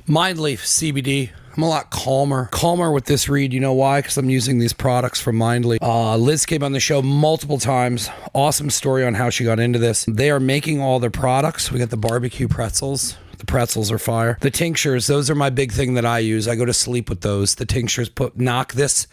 Mind Leaf CBD. I'm a lot calmer with this read. You know why? Because I'm using these products from Mind Leaf. Liz came on the show multiple times. Awesome story on how she got into this. They are making all their products. We got the barbecue pretzels. The pretzels are fire. The tinctures, those are my big thing that I use. I go to sleep with those. The tinctures knock this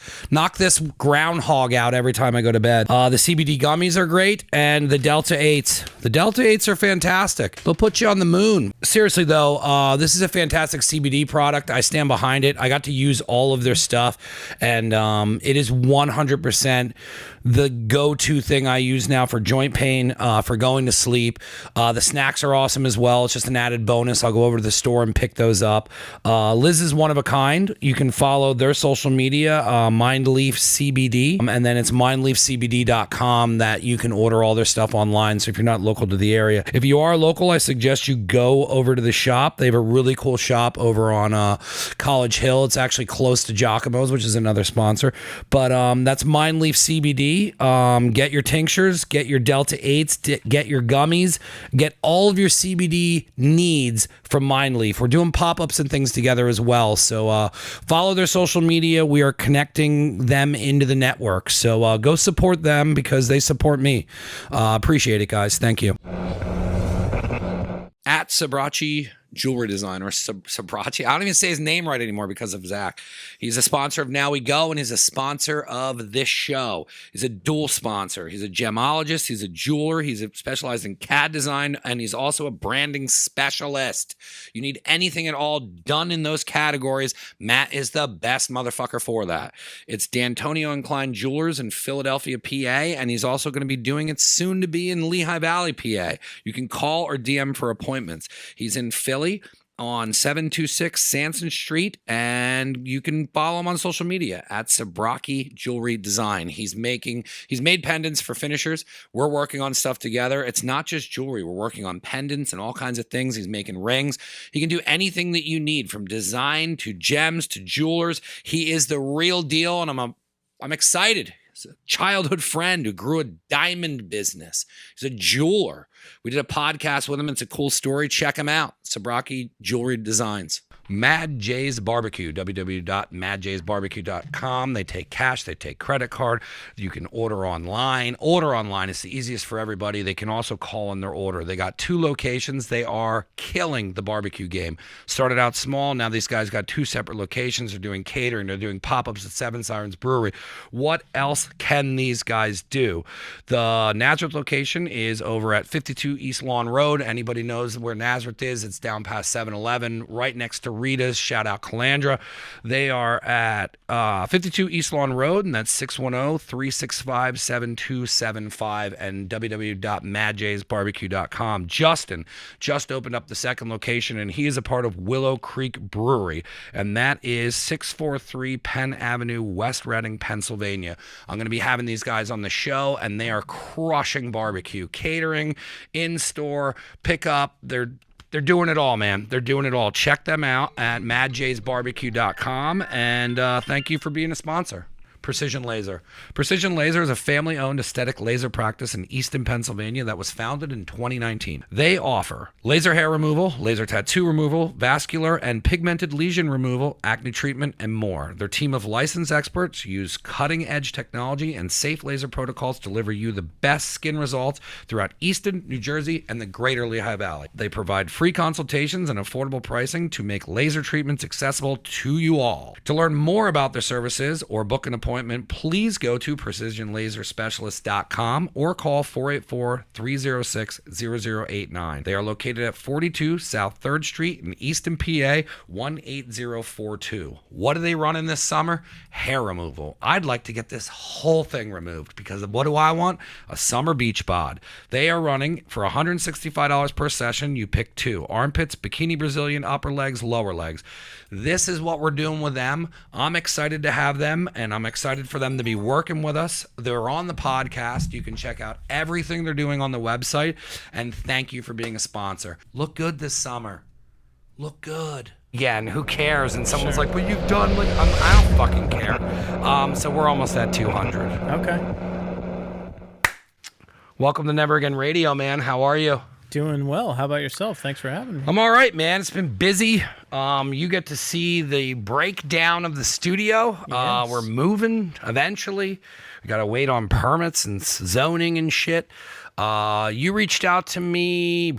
groundhog out every time I go to bed. The CBD gummies are great, and the Delta 8s. The Delta 8s are fantastic. They'll put you on the moon. Seriously though, this is a fantastic CBD product. I stand behind it. I got to use all of their stuff, and it is 100% the go-to thing I use now for joint pain, for going to sleep. The snacks are awesome as well. It's just an added bonus. I'll go over to the store and pick those up. Liz is one of a kind. You can follow their social media, Mindleaf CBD, and then it's mindleafcbd.com that you can order all their stuff online. So if you're not local to the area, if you are local, I suggest you go over to the shop. They have a really cool shop over on College Hill. It's actually close to Giacomo's, which is another sponsor. But that's Mindleaf CBD. Get your tinctures, get your Delta 8s, get your gummies, get all of your CBD needs from Mindleaf. We're doing pop-ups and things together as well. So follow their social media. We are connecting them into the network. So go support them because they support me. Appreciate it, guys. Thank you. At Sabrachi Jewelry Design, or Sabrachi. I don't even say his name right anymore because of Zach. He's a sponsor of Now We Go, and he's a sponsor of this show. He's a dual sponsor. He's a gemologist. He's a jeweler. He's specialized in CAD design, and he's also a branding specialist. You need anything at all done in those categories, Matt is the best motherfucker for that. It's D'Antonio and Klein Jewelers in Philadelphia, PA, and he's also going to be doing it soon to be in Lehigh Valley, PA. You can call or DM for appointments. He's in Philly on 726 Sanson Street, and you can follow him on social media at Sabraki Jewelry Design. He's made pendants for finishers. We're working on stuff together. It's not just jewelry. We're working on pendants and all kinds of things. He's making rings. He can do anything that you need, from design to gems to jewelers. He is the real deal, and I'm excited. He's a childhood friend who grew a diamond business. He's a jeweler. We did a podcast with him. It's a cool story. Check him out. Sabraki Jewelry Designs. Mad J's Barbecue, www.madjsbarbecue.com. They take cash, they take credit card. You can order online. Order online is the easiest for everybody. They can also call in their order. They got 2 locations. They are killing the barbecue game. Started out small. Now these guys got 2 separate locations. They're doing catering. They're doing pop-ups at Seven Sirens Brewery. What else can these guys do? The Nazareth location is over at 52 East Lawn Road. Anybody knows where Nazareth is? It's down past 7-Eleven, right next to Rita's. Shout out Calandra. They are at 52 East Lawn Road, and that's 610-365-7275 and www.madjaysbarbecue.com. Justin just opened up the second location, and he is a part of Willow Creek Brewery, and that is 643 Penn Avenue, West Reading, Pennsylvania. I'm going to be having these guys on the show, and they are crushing barbecue, catering, in-store, pickup. They're doing it all, man. They're doing it all. Check them out at madjaysbarbecue.com, and thank you for being a sponsor. Precision Laser. Precision Laser is a family-owned aesthetic laser practice in Easton, Pennsylvania that was founded in 2019. They offer laser hair removal, laser tattoo removal, vascular and pigmented lesion removal, acne treatment, and more. Their team of licensed experts use cutting-edge technology and safe laser protocols to deliver you the best skin results throughout Easton, New Jersey, and the greater Lehigh Valley. They provide free consultations and affordable pricing to make laser treatments accessible to you all. To learn more about their services or book an appointment, please go to precisionlaserspecialist.com or call 484-306-0089. They are located at 42 South 3rd Street in Easton, PA, 18042. What are they running this summer? Hair removal. I'd like to get this whole thing removed because what do I want? A summer beach bod. They are running for $165 per session. You pick 2. Armpits, bikini Brazilian, upper legs, lower legs. This is what we're doing with them. I'm excited to have them, and I'm excited for them to be working with us. They're on the podcast. You can check out everything they're doing on the website, and thank you for being a sponsor. Look good this summer. Look good. Yeah, and who cares? And someone's like, but you've done, like, I don't fucking care. So we're almost at 200. Okay. Welcome to Never Again Radio, man. How are you? Doing well. How about yourself? Thanks for having me. I'm all right, man. It's been busy. You get to see the breakdown of the studio. Yes. We're moving eventually. We got to wait on permits and zoning and shit. You reached out to me,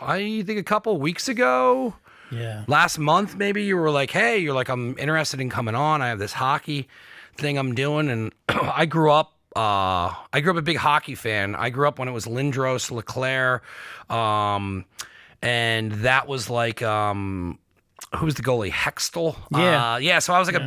I think a couple weeks ago. Yeah. Last month, maybe. You were like, hey, I'm interested in coming on. I have this hockey thing I'm doing. And I grew up a big hockey fan. I grew up when it was Lindros, Leclerc, and that was like, who's the goalie? Hextall? Yeah. So I was like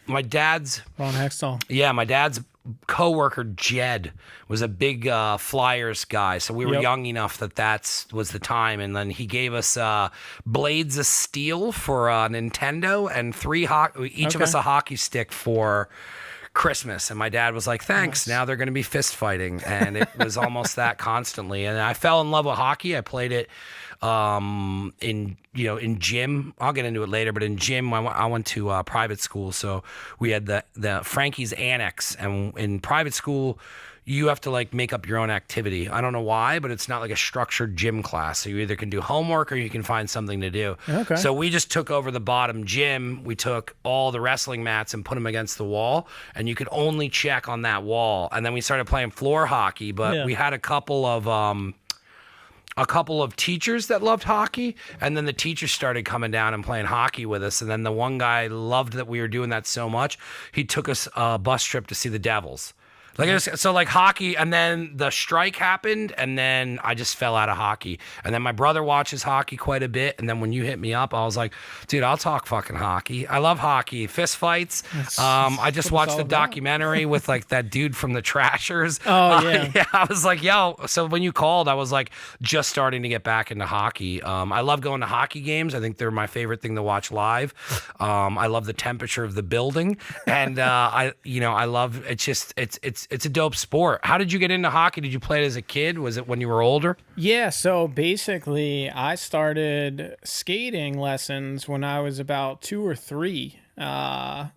my dad's... Ron Hextall. Yeah, my dad's coworker, Jed, was a big Flyers guy. So we were young enough that was the time. And then he gave us Blades of Steel for Nintendo and each of us a hockey stick for Christmas. And my dad was like, thanks. Nice. Now they're going to be fist fighting. And it was almost that constantly. And I fell in love with hockey. I played it in gym. I'll get into it later, but in gym, I went to private school. So we had the Frankie's Annex. And in private school, you have to like make up your own activity. I don't know why, but it's not like a structured gym class. So you either can do homework or you can find something to do. Okay. So we just took over the bottom gym. We took all the wrestling mats and put them against the wall, and you could only check on that wall. And then we started playing floor hockey, but we had a couple of teachers that loved hockey, and then the teachers started coming down and playing hockey with us. And then the one guy loved that we were doing that so much, he took us a bus trip to see the Devils. Like hockey, and then the strike happened, and then I just fell out of hockey. And then my brother watches hockey quite a bit, and then when you hit me up, I was like, dude, I'll talk fucking hockey. I love hockey. Fist fights. I just watched the documentary with like that dude from the Trashers. Oh, yeah. Yeah, I was like, yo. So when you called, I was like just starting to get back into hockey. I love going to hockey games. I think they're my favorite thing to watch live. I love the temperature of the building, and I love it's a dope sport. How did you get into hockey? Did you play it as a kid? Was it when you were older? Yeah, so basically I started skating lessons when I was about 2 or 3. I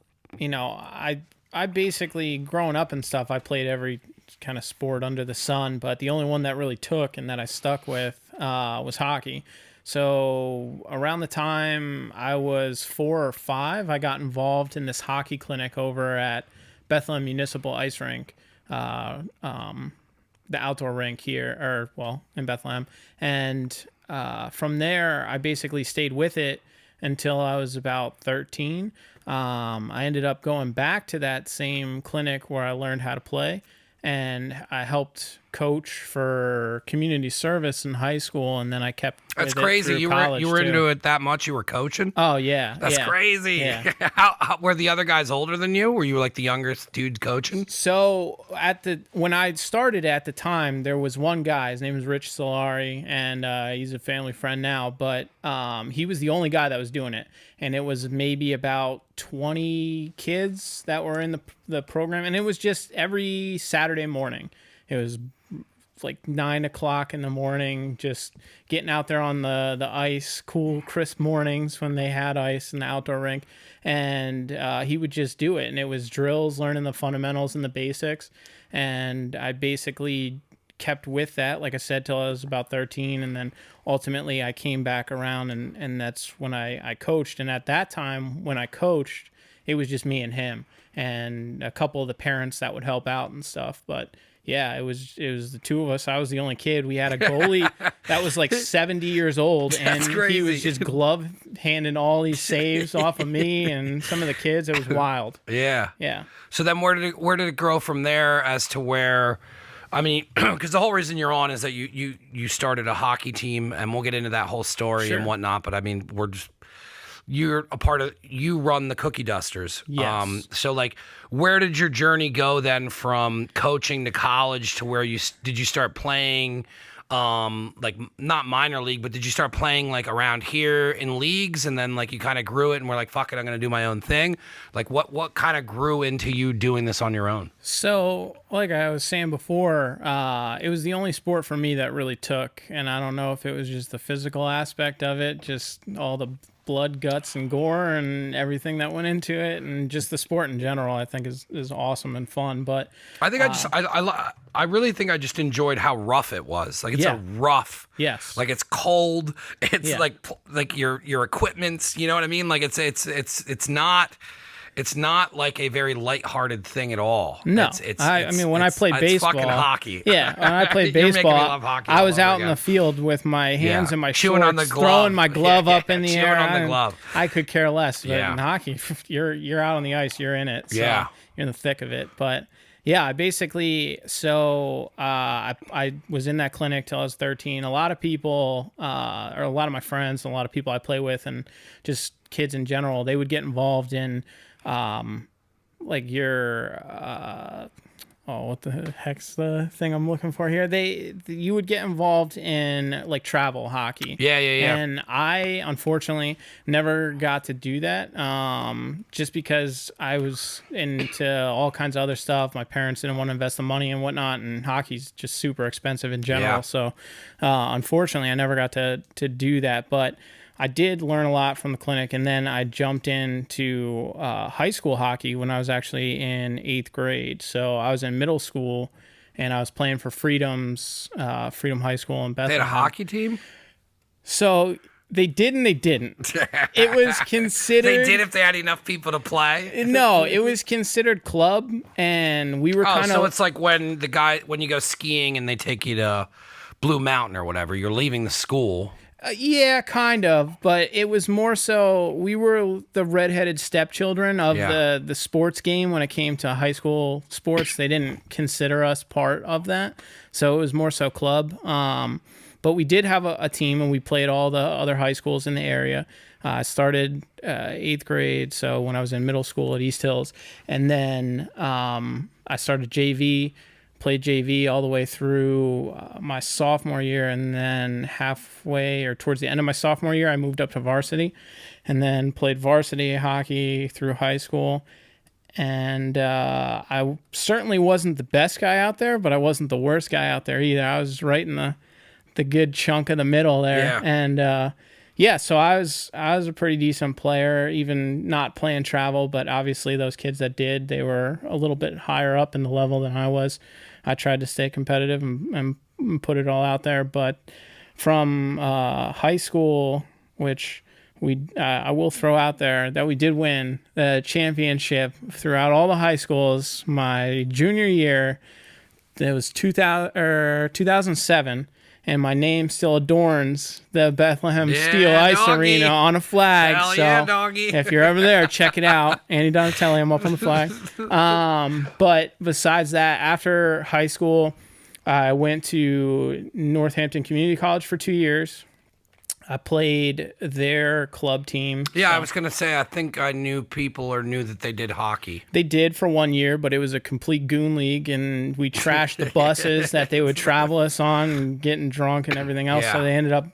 basically, growing up and stuff, I played every kind of sport under the sun, but the only one that really took and that I stuck with was hockey. So around the time I was 4 or 5, I got involved in this hockey clinic over at Bethlehem Municipal Ice Rink. The outdoor rink here, in Bethlehem. And from there, I basically stayed with it until I was about 13. I ended up going back to that same clinic where I learned how to play, and I helped coach for community service in high school, and then I kept That's crazy. You were into it that much, you were coaching? Oh, yeah. That's crazy. Yeah. How were the other guys older than you? Were you like the youngest dude coaching? So when I started at the time, there was one guy. His name was Rich Solari, and he's a family friend now, but he was the only guy that was doing it. And it was maybe about 20 kids that were in the program, and it was just every Saturday morning. It was like 9 o'clock in the morning, just getting out there on the ice, cool, crisp mornings when they had ice in the outdoor rink. And he would just do it. And it was drills, learning the fundamentals and the basics. And I basically kept with that, like I said, till I was about 13. And then ultimately I came back around, and that's when I coached. And at that time, when I coached, it was just me and him and a couple of the parents that would help out and stuff. But yeah, it was the two of us. I was the only kid. We had a goalie that was like 70 years old, and he was just glove handing all these saves off of me and some of the kids. It was wild. Yeah. Yeah. So then where did it grow from there as to where, I mean, because the whole reason you're on is that you started a hockey team, and we'll get into that whole story and whatnot, but I mean, you're a part of, you run the Cookie Dusters. Yes. So like, where did your journey go then from coaching to college to where did you start playing, like not minor league, but did you start playing like around here in leagues, and then like you kind of grew it and were like, fuck it, I'm going to do my own thing? Like what kind of grew into you doing this on your own? So like I was saying before, it was the only sport for me that really took, and I don't know if it was just the physical aspect of it, just all the blood, guts, and gore, and everything that went into it, and just the sport in general, I think is awesome and fun. But I think I really think I just enjoyed how rough it was. Like it's a rough. Yes. Like it's cold. It's Yeah. like your equipment's. You know what I mean? Like it's not. It's not like a very lighthearted thing at all. No, I mean, when I played baseball, it's fucking hockey. Yeah, when I played You're making me baseball, love hockey I all was over out again. in the field with my hands in my Chewing on shorts, the glove. throwing my glove up in the chewing air. on the glove. I could care less. But Yeah. in hockey, you're out on the ice, you're in it. So Yeah. you're in the thick of it. But yeah, I basically, I was in that clinic till I was 13. A lot of people, or a lot of my friends, and a lot of people I play with, and just kids in general, they would get involved in, like your, what the heck's the thing I'm looking for here? You would get involved in like travel hockey. Yeah. And I unfortunately never got to do that. Just because I was into all kinds of other stuff. My parents didn't want to invest the money and whatnot, and hockey's just super expensive in general. Yeah. So, unfortunately, I never got to do that. But I did learn a lot from the clinic, and then I jumped into high school hockey when I was actually in 8th grade. So I was in middle school, and I was playing for Freedom High School in Bethlehem. They had a hockey team? So they did and they didn't. It was considered... They did if they had enough people to play? No, it was considered club, and we were kind of... so it's like when you go skiing and they take you to Blue Mountain or whatever, you're leaving the school... Yeah, kind of, but it was more so we were the redheaded stepchildren of the sports game when it came to high school sports. They didn't consider us part of that, so it was more so club. But we did have a team, and we played all the other high schools in the area. I started 8th grade, so when I was in middle school at East Hills, and then I started JV. Played JV all the way through my sophomore year, and then halfway or towards the end of my sophomore year, I moved up to varsity, and then played varsity hockey through high school. And I certainly wasn't the best guy out there, but I wasn't the worst guy out there either. I was right in the good chunk of the middle there. Yeah. And so I was a pretty decent player, even not playing travel, but obviously those kids that did, they were a little bit higher up in the level than I was. I tried to stay competitive and put it all out there. But from high school, which I will throw out there, that we did win the championship throughout all the high schools. My junior year, it was 2007. And my name still adorns the Bethlehem Steel Ice doggy. Arena on a flag. Hell so yeah, doggy. if you're ever there, check it out. Andy Donatelli, I'm up on the flag. But besides that, after high school, I went to Northampton Community College for 2 years. I played their club team. Yeah, I was going to say, I think I knew people or knew that they did hockey. They did for 1 year, but it was a complete goon league, and we trashed the buses that they would travel us on and getting drunk and everything else. Yeah. So they ended up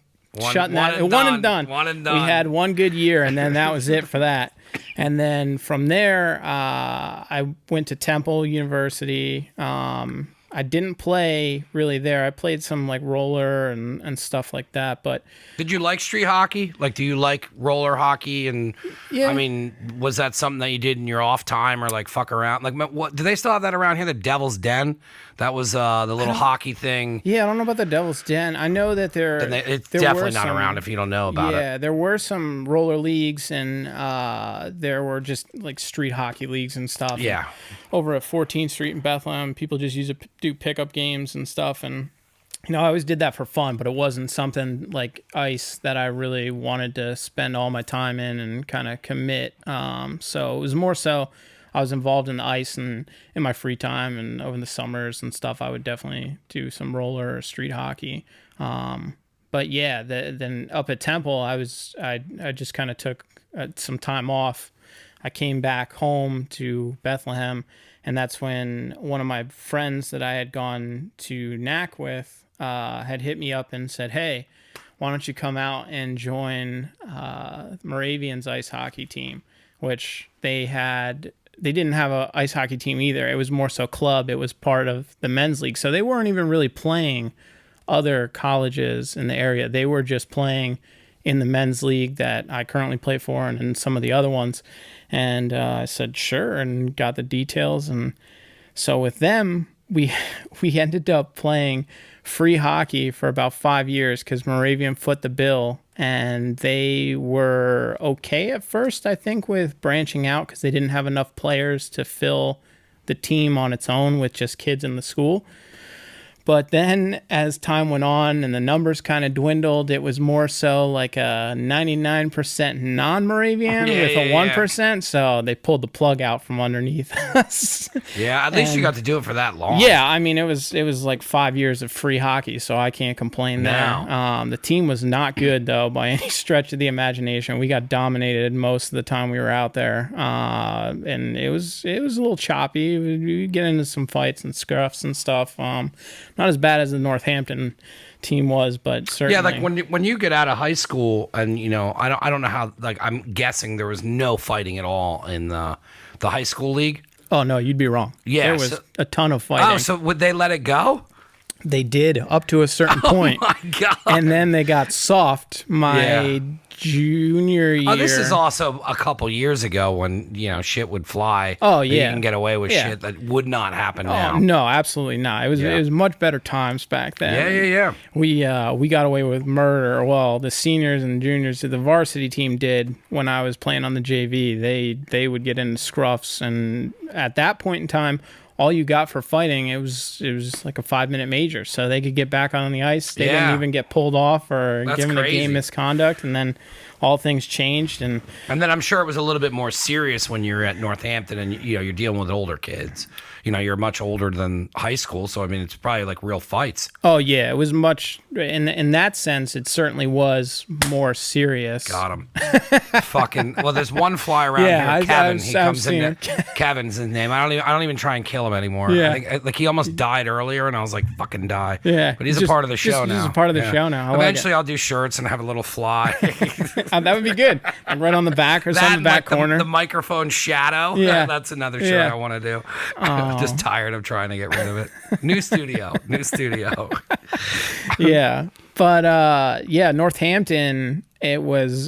shutting that. One and done. One and done. We had one good year, and then that was it for that. And then from there, I went to Temple University. I didn't play really there. I played some like roller and stuff like that. But did you like street hockey? Like, do you like roller hockey? And yeah. I mean, was that something that you did in your off time or like fuck around? Like, what do they still have that around here? The Devil's Den. That was the little hockey thing. Yeah, I don't know about the Devil's Den. I know that it's definitely not around if you don't know about it. Yeah, there were some roller leagues, and there were just like street hockey leagues and stuff. Yeah. Over at 14th Street in Bethlehem, people just use it to do pickup games and stuff. And, you know, I always did that for fun, but it wasn't something like ice that I really wanted to spend all my time in and kind of commit. So it was more so I was involved in the ice and in my free time, and over the summers and stuff, I would definitely do some roller or street hockey. But yeah, then up at Temple, I just kind of took some time off. I came back home to Bethlehem, and that's when one of my friends that I had gone to NAC with had hit me up and said, "Hey, why don't you come out and join Moravian's ice hockey team?" Which they didn't have an ice hockey team either. It was more so club. It was part of the men's league. So they weren't even really playing other colleges in the area. They were just playing in the men's league that I currently play for and in some of the other ones. And I said, sure, and got the details. And so with them, we ended up playing free hockey for about 5 years because Moravian foot the bill. And they were okay at first, I think, with branching out because they didn't have enough players to fill the team on its own with just kids in the school. But then as time went on and the numbers kind of dwindled, it was more so like a 99% non-Moravian with a 1%. So they pulled the plug out from underneath us. Yeah, at least you got to do it for that long. Yeah, I mean, it was like 5 years of free hockey, so I can't complain there. The team was not good, though, by any stretch of the imagination. We got dominated most of the time we were out there, and it was a little choppy. We get into some fights and scruffs and stuff. Not as bad as the Northampton team was, but certainly. Yeah, like when you get out of high school, and I don't know how. Like I'm guessing there was no fighting at all in the high school league. Oh no, you'd be wrong. Yeah, there was a ton of fighting. Oh, so would they let it go? They did up to a certain point. Oh my god! And then they got soft my junior year. Oh, this is also a couple years ago when shit would fly. Oh yeah, you can get away with shit that would not happen now. No, absolutely not. It was much better times back then. Yeah. We got away with murder. Well, the seniors and juniors, the varsity team did when I was playing on the JV. They would get into scruffs, and at that point in time, all you got for fighting, it was like a 5-minute major, so they could get back on the ice. They didn't even get pulled off or given a game misconduct, and then all things changed. And then I'm sure it was a little bit more serious when you're at Northampton and you're dealing with older kids. You're much older than high school, so I mean it's probably like real fights. Oh yeah, it was much in that sense. It certainly was more serious. Got him. Fucking well, there's one fly around here, Kevin. He comes in. Kevin's his name. I don't even try and kill him anymore. Yeah. I think, like he almost died earlier, and I was like, fucking die. Yeah, but he's a part of the show now. He's a part of the show now. Eventually, I'll do shirts and have a little fly. That would be good. And right on the back or something, back corner. The microphone shadow. Yeah, that's another shirt I want to do. I'm just tired of trying to get rid of it. New studio. Yeah, but Northampton. It was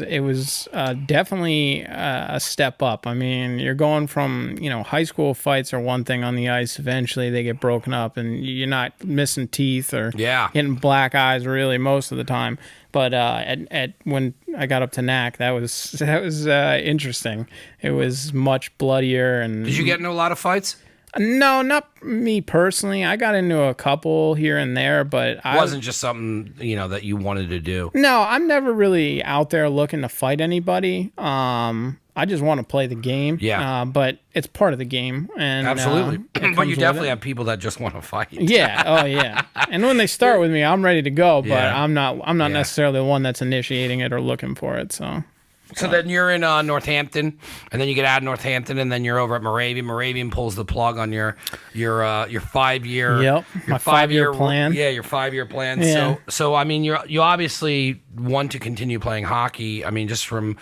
definitely a step up. I mean, you're going from high school fights are one thing on the ice. Eventually, they get broken up, and you're not missing teeth or getting black eyes really most of the time. But when I got up to NAC, that was interesting. It was much bloodier. And did you get into a lot of fights? No, not me personally. I got into a couple here and there, but it wasn't just something that you wanted to do. No, I'm never really out there looking to fight anybody. I just want to play the game. Yeah. But it's part of the game, and absolutely. But you definitely have people that just want to fight. Yeah. Oh yeah. And when they start with me, I'm ready to go. But I'm not necessarily the one that's initiating it or looking for it. So then you're in Northampton, and then you get out of Northampton, and then you're over at Moravian. Moravian pulls the plug on your 5-year. Yep, my 5-year plan. Yeah, your 5-year plan. Yeah. So I mean, you obviously want to continue playing hockey. I mean, just from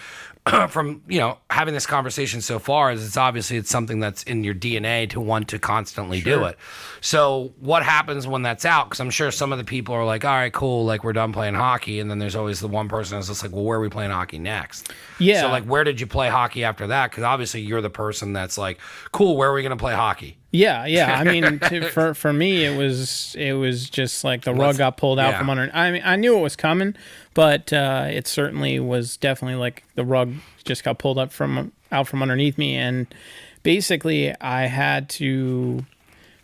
having this conversation so far, it's something that's in your DNA to want to constantly do it. So what happens when that's out? Because I'm sure some of the people are like, all right, cool, like we're done playing hockey, and then there's always the one person that's just like, well, where are we playing hockey next? Yeah. So like, where did you play hockey after that? Because obviously you're the person that's like, cool, where are we going to play hockey? Yeah. I mean, for me, it was just like the rug got pulled out from under. I mean, I knew it was coming, but it certainly was definitely like the rug just got pulled out from underneath me, and basically I had to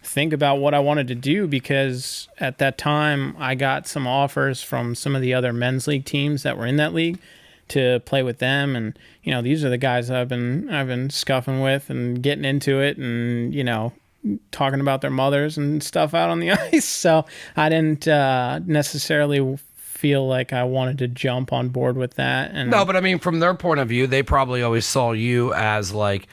think about what I wanted to do, because at that time I got some offers from some of the other men's league teams that were in that league to play with them, and these are the guys that I've been scuffing with and getting into it, and talking about their mothers and stuff out on the ice. So I didn't necessarily feel like I wanted to jump on board with that. And no, but I mean, from their point of view, they probably always saw you as like,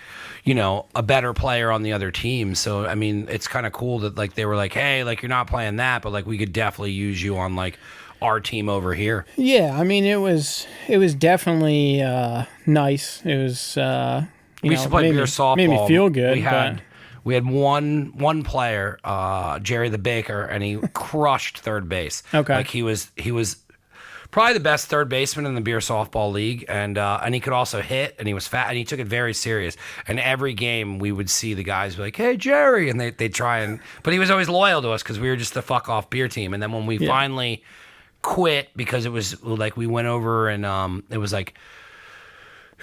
a better player on the other team. So I mean, it's kind of cool that like they were like, hey, like you're not playing that, but like we could definitely use you on like our team over here. Yeah, I mean, it was definitely nice. It was we used to play beer softball. Made me feel good. We had one player, Jerry the Baker, and he crushed third base. Okay. Like he was probably the best third baseman in the beer softball league, and he could also hit, and he was fat, and he took it very serious. And every game we would see the guys be like, "Hey Jerry," and they try and, but he was always loyal to us because we were just the fuck off beer team. And then when we finally quit, because it was like we went over and it was like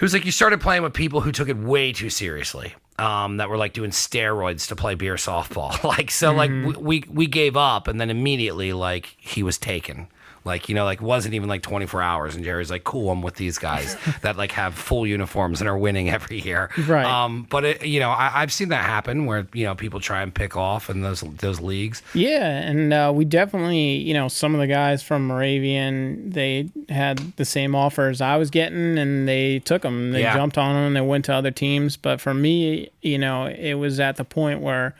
you started playing with people who took it way too seriously. That were like doing steroids to play beer softball. Like, so like we gave up, and then immediately like he was taken. Like, you know, like wasn't even like 24 hours. And Jerry's like, cool, I'm with these guys that like have full uniforms and are winning every year. Right. But it, you know, I've seen that happen where, you know, people try and pick off in those leagues. Yeah. And we definitely, you know, some of the guys from Moravian, they had the same offers I was getting, and they took them. They jumped on them and they went to other teams. But for me, you know, it was at the point where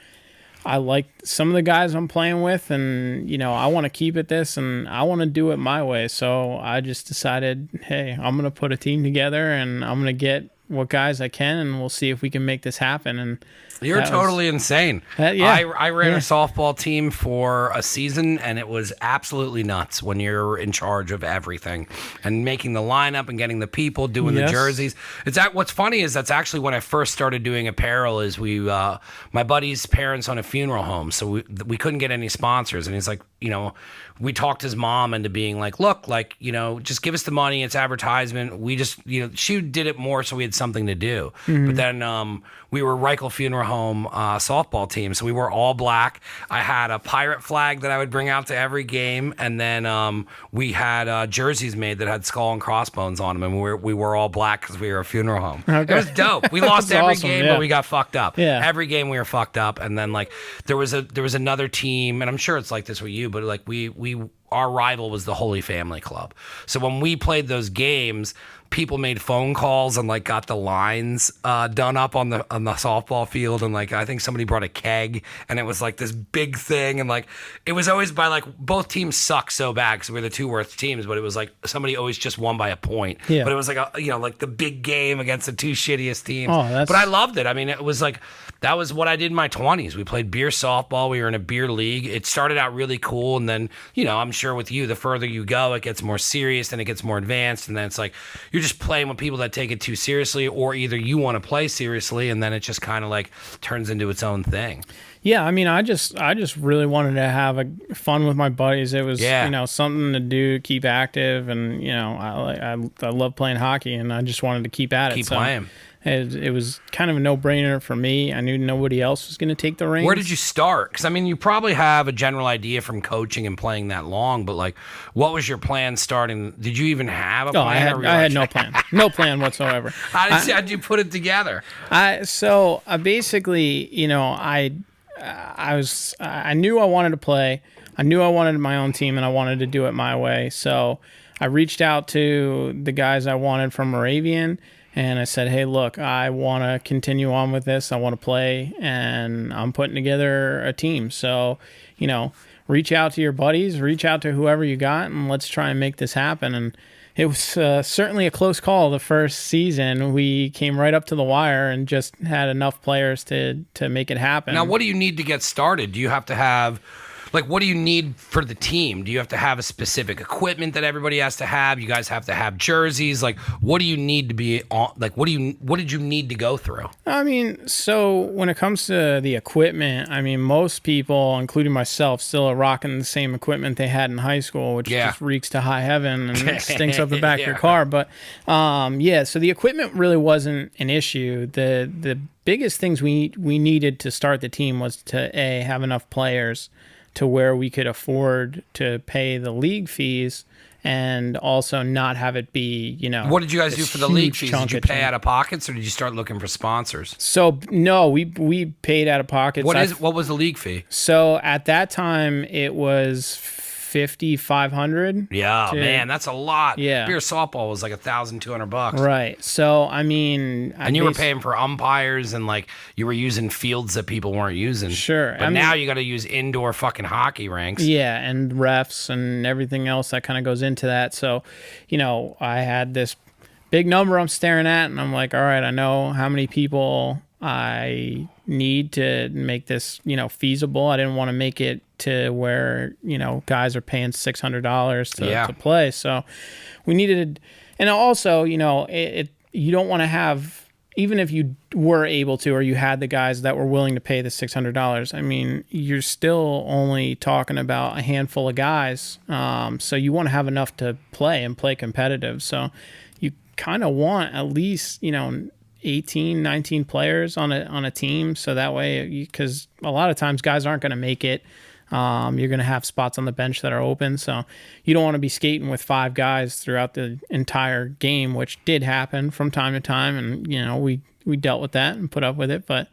I like some of the guys I'm playing with, and, you know, I want to keep it this, and I want to do it my way. So I just decided, hey, I'm going to put a team together, and I'm going to get what guys I can, and we'll see if we can make this happen. And you're totally insane. I ran a softball team for a season, and it was absolutely nuts when you're in charge of everything and making the lineup and getting the people, doing the jerseys. What's funny is that's actually when I first started doing apparel. Is my buddy's parents own a funeral home, so we couldn't get any sponsors, and he's like, you know, we talked his mom into being like, look, like, you know, just give us the money. It's advertisement. We just, you know, she did it more so we had something to do. But then we were Reichel Funeral Home softball team. So we were all black. I had a pirate flag that I would bring out to every game. And then we had jerseys made that had skull and crossbones on them. And we were all black because we were a funeral home. Okay. It was dope. We lost every game, but we got fucked up. Yeah. Every game we were fucked up. And then like there was another team, and I'm sure it's like this with you, but like our rival was the Holy Family Club. So when we played those games, people made phone calls and like got the lines done up on the softball field, and like I think somebody brought a keg, and it was like this big thing, and like it was always by like both teams suck so bad because we're the two worst teams, but it was like somebody always just won by a point. But it was like like the big game against the two shittiest teams. But I loved it. I mean, it was like that was what I did in my 20s. We played beer softball. We were in a beer league. It started out really cool, and then, you know, I'm sure with you, the further you go, it gets more serious, and it gets more advanced, and then it's like you're just playing with people that take it too seriously, or either you want to play seriously, and then it just kind of like turns into its own thing. Yeah, I mean, I just really wanted to have fun with my buddies. It was, you know, something to do, keep active, and, you know, I love playing hockey, and I just wanted to keep at it. Keep playing. It was kind of a no-brainer for me. I knew nobody else was going to take the reins. Where did you start? Because, I mean, you probably have a general idea from coaching and playing that long, but, like, what was your plan starting? Did you even have a plan? I had no plan. No plan whatsoever. How did you put it together? So basically, you know, I knew I wanted to play. I knew I wanted my own team, and I wanted to do it my way. So I reached out to the guys I wanted from Moravian, and I said, hey, look, I want to continue on with this. I want to play, and I'm putting together a team. So, you know, reach out to your buddies, reach out to whoever you got, and let's try and make this happen. And it was certainly a close call the first season. We came right up to the wire and just had enough players to make it happen. Now, what do you need to get started? Do you have to have... Like, what do you need for the team? Do you have to have a specific equipment that everybody has to have? You guys have to have jerseys. Like, what do you need to be on? Like, what did you need to go through? I mean, so when it comes to the equipment, I mean, most people, including myself, still are rocking the same equipment they had in high school, which just reeks to high heaven and stinks up the back of your car. But so the equipment really wasn't an issue. The biggest things we needed to start the team was to have enough players to where we could afford to pay the league fees and also not have it be, you know. What did you guys do for the league fees? Did you pay out of pockets, or did you start looking for sponsors? So, no, we paid out of pockets. What was the league fee? So, at that time, it was $5,500. Yeah, man, that's a lot. Yeah. Beer softball was like $1,200. Right. So, I mean... And you were paying for umpires, and like you were using fields that people weren't using. Sure. But now you got to use indoor fucking hockey rinks. Yeah, and refs and everything else that kind of goes into that. So, you know, I had this big number I'm staring at, and I'm like, all right, I know how many people I need to make this, feasible. I didn't want to make it to where, guys are paying $600 to play. So we needed, and also, you don't want to have, even if you were able to, or you had the guys that were willing to pay the $600, I mean, you're still only talking about a handful of guys. So you want to have enough to play and play competitive. So you kind of want at least, 18, 19 players on a team. So that way, because a lot of times guys aren't going to make it. You're going to have spots on the bench that are open. So you don't want to be skating with 5 guys throughout the entire game, which did happen from time to time. And, we dealt with that and put up with it. But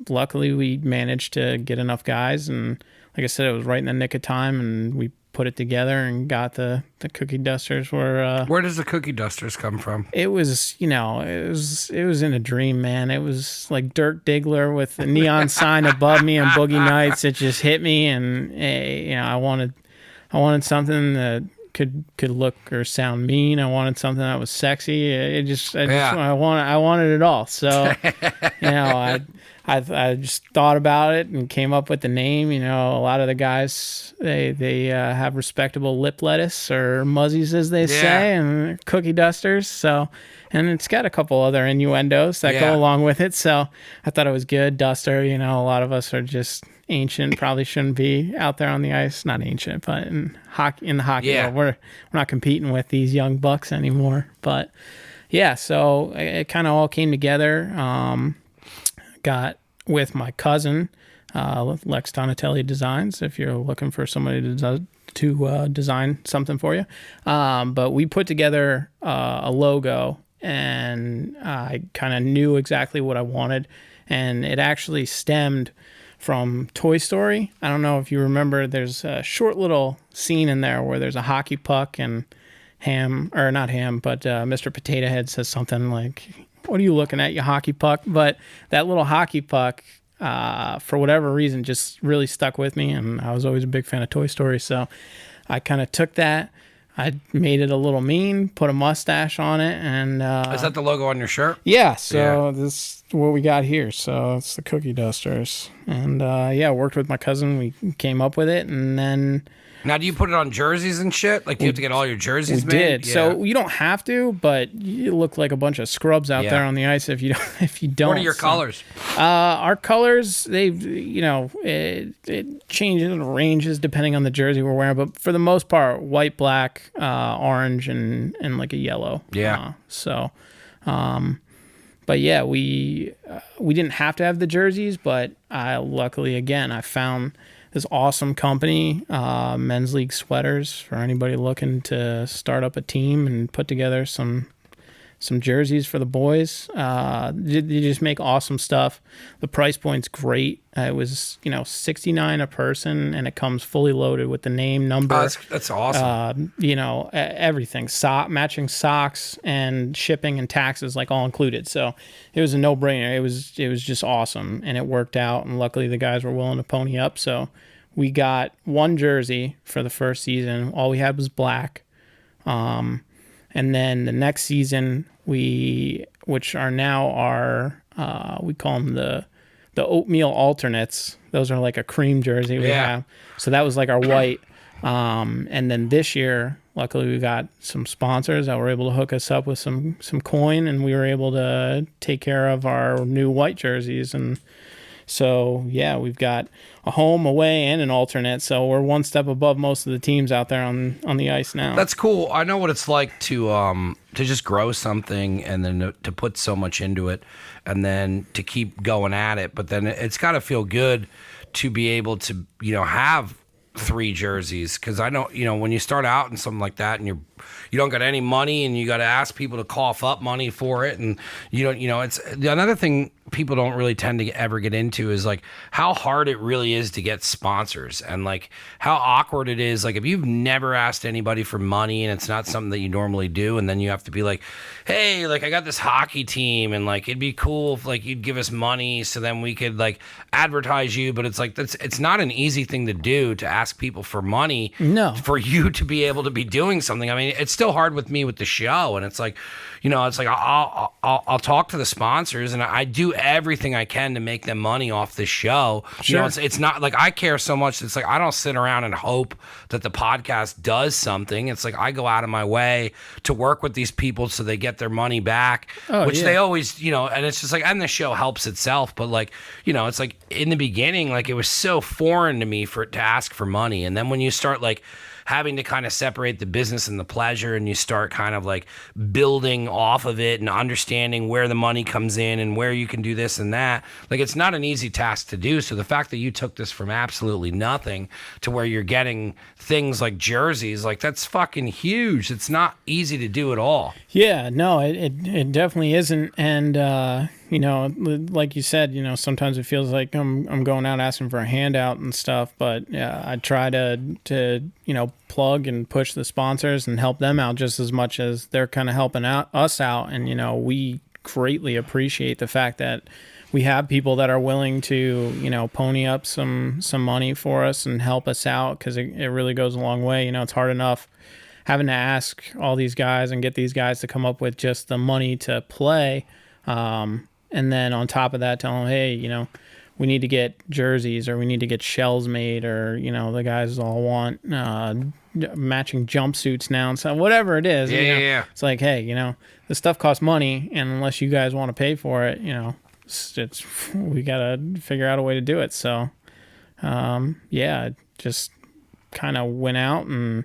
luckily we managed to get enough guys. And like I said, it was right in the nick of time, and we put it together and got the cookie dusters. Where does the cookie dusters come from? It was, it was in a dream, man. It was like Dirk Diggler with a neon sign above me and Boogie Nights. It just hit me, and I wanted something that could look or sound mean. I wanted something that was sexy. I wanted it all. So, I just thought about it and came up with the name. A lot of the guys, they have respectable lip lettuce, or muzzies as they say, and cookie dusters. So, and it's got a couple other innuendos that go along with it. So I thought it was good. Duster, a lot of us are just ancient, probably shouldn't be out there on the ice. Not ancient, but in the hockey world, we're not competing with these young bucks anymore. But yeah, so it kind of all came together. Got with my cousin, Lex Donatelli Designs, if you're looking for somebody to design something for you. But we put together a logo, and I kind of knew exactly what I wanted. And it actually stemmed from Toy Story. I don't know if you remember, there's a short little scene in there where there's a hockey puck, and Mr. Potato Head says something like, "What are you looking at, you hockey puck?" But that little hockey puck, for whatever reason, just really stuck with me, and I was always a big fan of Toy Story. So I kind of took that, I made it a little mean, put a mustache on it, and is that the logo on your shirt? Yeah. So this is what we got here. So it's the cookie dusters, and worked with my cousin. We came up with it, and then. Now, do you put it on jerseys and shit? Like, do you have to get all your jerseys made? We did. Yeah. So you don't have to, but you look like a bunch of scrubs out there on the ice if you don't. What are your colors? Our colors, it changes and ranges depending on the jersey we're wearing, but for the most part, white, black, orange, and like a yellow. Yeah. But yeah, we didn't have to have the jerseys, but luckily, again, I found this awesome company, Men's League Sweaters, for anybody looking to start up a team and put together some jerseys for the boys. They just make awesome stuff. The price point's great. It was $69 a person, and it comes fully loaded with the name, number. That's awesome. Everything, matching socks and shipping and taxes, like all included. So it was a no-brainer. It was just awesome, and it worked out. And luckily, the guys were willing to pony up. So we got one jersey for the first season. All we had was black. And then the next season, which are now we call them the oatmeal alternates. Those are like a cream jersey we have. So that was like our white. And then this year, luckily, we got some sponsors that were able to hook us up with some coin, and we were able to take care of our new white jerseys. And so, yeah, we've got a home, away, and an alternate. So we're one step above most of the teams out there on the ice now. That's cool. I know what it's like to just grow something and then to put so much into it and then to keep going at it. But then it's got to feel good to be able to, have 3 jerseys, because I know, when you start out in something like that and you don't got any money and you got to ask people to cough up money for it, and it's another thing people don't really tend to ever get into is like how hard it really is to get sponsors, and like how awkward it is. Like if you've never asked anybody for money and it's not something that you normally do, and then you have to be like, hey, like I got this hockey team and like it'd be cool if like you'd give us money so then we could like advertise you. But it's like it's not an easy thing to do, to ask people for money. No. For you to be able to be doing something. I mean, it's still hard with me with the show, and it's like, it's like I'll talk to the sponsors, and I do everything I can to make them money off this show. Sure. You know, it's not like I care so much. It's like I don't sit around and hope that the podcast does something. It's like I go out of my way to work with these people so they get their money back, which they always, you know, and it's just like, and the show helps itself. But like, you know, it's like in the beginning, like it was so foreign to me to ask for money. And then when you start like having to kind of separate the business and the pleasure, and you start kind of like building off of it and understanding where the money comes in and where you can do this and that. Like, it's not an easy task to do. So the fact that you took this from absolutely nothing to where you're getting things like jerseys, like that's fucking huge. It's not easy to do at all. Yeah, no, it definitely isn't. And, you know, like you said, you know, sometimes it feels like I'm going out asking for a handout and stuff, but yeah, I try to, you know, plug and push the sponsors and help them out just as much as they're kind of helping us out. And, you know, we greatly appreciate the fact that we have people that are willing to, you know, pony up some money for us and help us out, because it really goes a long way. You know, it's hard enough having to ask all these guys and get these guys to come up with just the money to play. And then on top of that, tell them, hey, you know, we need to get jerseys, or we need to get shells made, or, you know, the guys all want matching jumpsuits now, and so whatever it is. Yeah. It's like, hey, you know, this stuff costs money, and unless you guys want to pay for it, you know, we gotta figure out a way to do it. So, yeah, just kind of went out, and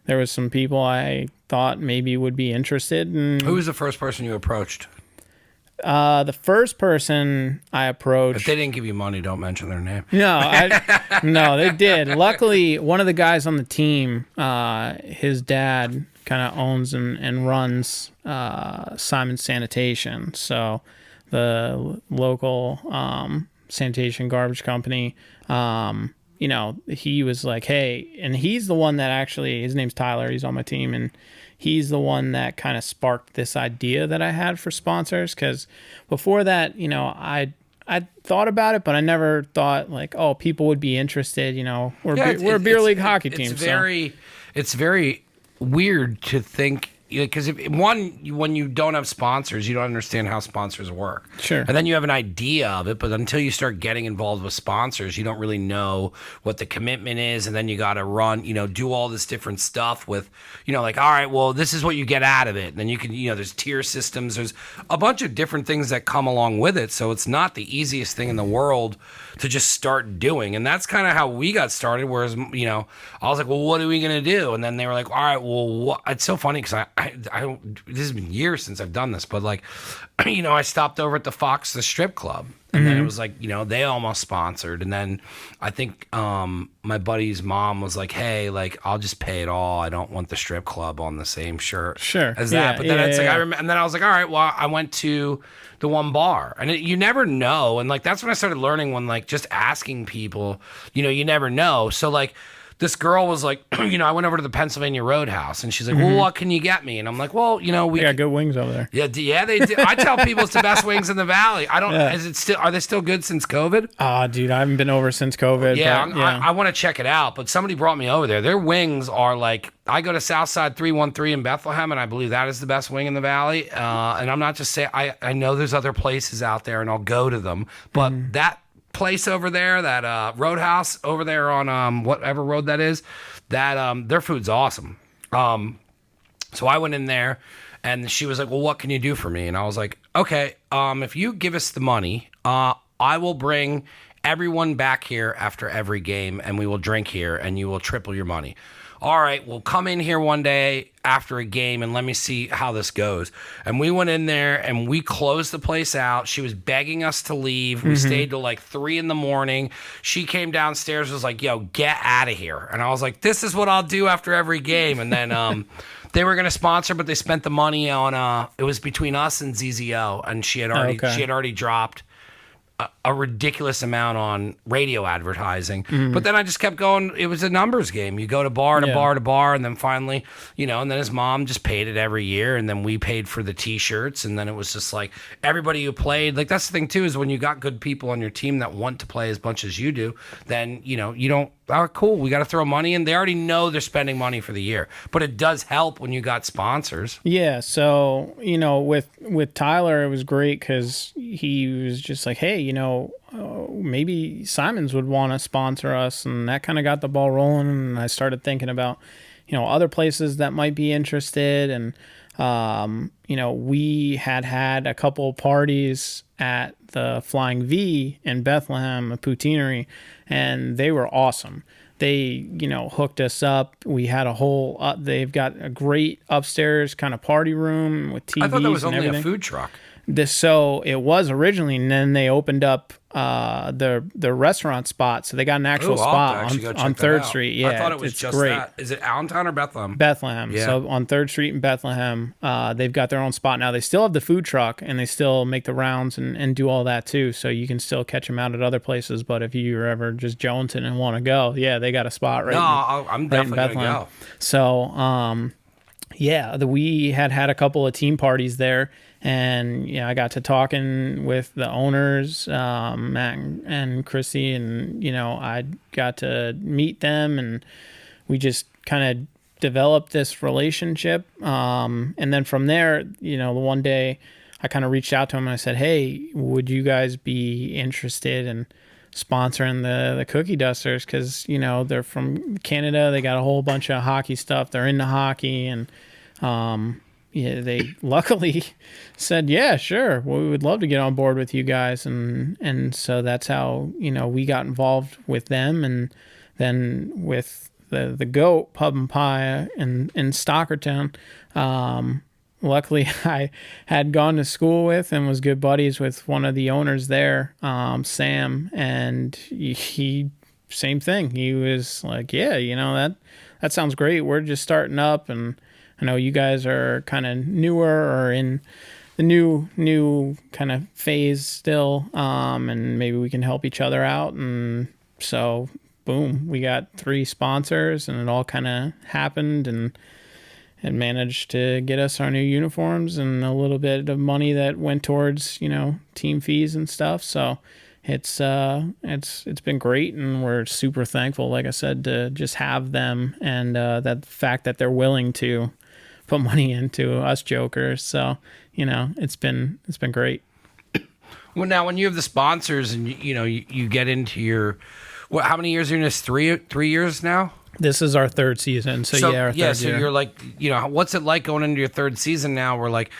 there was some people I thought maybe would be interested. And who was the first person you approached? The first person I approached. If they didn't give you money, don't mention their name. No, they did. Luckily, one of the guys on the team, his dad kind of owns and runs Simon Sanitation. So the local sanitation garbage company, you know, he was like, hey, and he's the one that actually, his name's Tyler, he's on my team, and he's the one that kind of sparked this idea that I had for sponsors. Because before that, you know, I thought about it, but I never thought like, oh, people would be interested. You know, we're a beer league hockey team. It's very weird to think, because when you don't have sponsors, you don't understand how sponsors work. Sure. And then you have an idea of it, but until you start getting involved with sponsors, you don't really know what the commitment is. And then you got to run, you know, do all this different stuff with, you know, like, all right, well, this is what you get out of it. And then you can, you know, there's tier systems. There's a bunch of different things that come along with it. So it's not the easiest thing in the world to just start doing. And that's kind of how we got started. Whereas, you know, I was like, well, what are we going to do? And then they were like, all right, well, it's so funny because I don't, this has been years since I've done this, but like, you know, I stopped over at the strip club, and then it was like, you know, they almost sponsored. And then I think my buddy's mom was like, hey, like, I'll just pay it all. I don't want the strip club on the same shirt as that. But then it's like, I remember, and then I was like, all right, well, I went to the one bar, and you never know. And like, that's when I started learning, when like just asking people, you know, you never know. So like, this girl was like, you know, I went over to the Pennsylvania Roadhouse, and she's like, well, what can you get me? And I'm like, well, you know, we got good wings over there. Yeah, they do. I tell people it's the best wings in the valley. I don't. Is it still? Are they still good since COVID? Dude, I haven't been over since COVID. Yeah, but, I want to check it out. But somebody brought me over there. Their wings are like, I go to Southside 313 in Bethlehem, and I believe that is the best wing in the valley. And I'm not just saying. I know there's other places out there, and I'll go to them. But that place over there, that Roadhouse over there on whatever road that is, that their food's awesome. So I went in there, and she was like, well, what can you do for me? And I was like, okay, if you give us the money, I will bring everyone back here after every game, and we will drink here, and you will triple your money. All right, we'll come in here one day after a game and let me see how this goes. And we went in there and we closed the place out. She was begging us to leave. We stayed till like 3 a.m. She came downstairs, was like, yo, get out of here. And I was like, this is what I'll do after every game. And then they were going to sponsor, but they spent the money on, it was between us and ZZO. And she had already dropped a ridiculous amount on radio advertising. But then I just kept going. It was a numbers game. You go to bar to bar to bar, and then finally, and then his mom just paid it every year, and then we paid for the T-shirts, and then it was just like everybody who played. Like that's the thing too, is when you got good people on your team that want to play as much as you do, then you don't. Oh, cool. We got to throw money in. They already know they're spending money for the year, but it does help when you got sponsors. Yeah. So, with Tyler, it was great because he was just like, hey, maybe Simons would want to sponsor us. And that kind of got the ball rolling. And I started thinking about, other places that might be interested. And, we had a couple parties at the Flying V in Bethlehem, a poutineery, and they were awesome. They, hooked us up. We had a whole, they've got a great upstairs kind of party room with TVs. I thought that was only everything. a food truck. So it was originally, and then they opened up the restaurant spot. So they got an actual spot on 3rd Street. Yeah, I thought it was just great. that. Is it Allentown or Bethlehem? Bethlehem. Yeah. So on 3rd Street in Bethlehem, they've got their own spot now. They still have the food truck, and they still make the rounds and do all that too. So you can still catch them out at other places. But if you're ever just jonesing and want to go, they got a spot right. I'm definitely going to go. So, we had a couple of team parties there. And I got to talking with the owners, Matt and Chrissy, and I got to meet them, and we just kind of developed this relationship. And then from there, the one day I kind of reached out to him and I said, "Hey, would you guys be interested in sponsoring the Cookie Dusters? Because they're from Canada, they got a whole bunch of hockey stuff. They're into hockey, and they luckily said, yeah, sure. Well, we would love to get on board with you guys. And so that's how, we got involved with them. And then with the GOAT Pub and Pie in Stockertown, luckily I had gone to school with and was good buddies with one of the owners there, Sam. And he same thing. He was like, yeah, that sounds great. We're just starting up, and I know you guys are kind of newer or in the new kind of phase still, and maybe we can help each other out. And so, boom, we got 3 sponsors, and it all kind of happened, and managed to get us our new uniforms and a little bit of money that went towards team fees and stuff. So it's been great, and we're super thankful, like I said, to just have them, and that fact that they're willing to put money into us jokers. So, it's been great. Well, now when you have the sponsors and you get into your, how many years are you in this? 3 years now? This is our 3rd season. So our third year. You're like, what's it like going into your 3rd season now? We're like,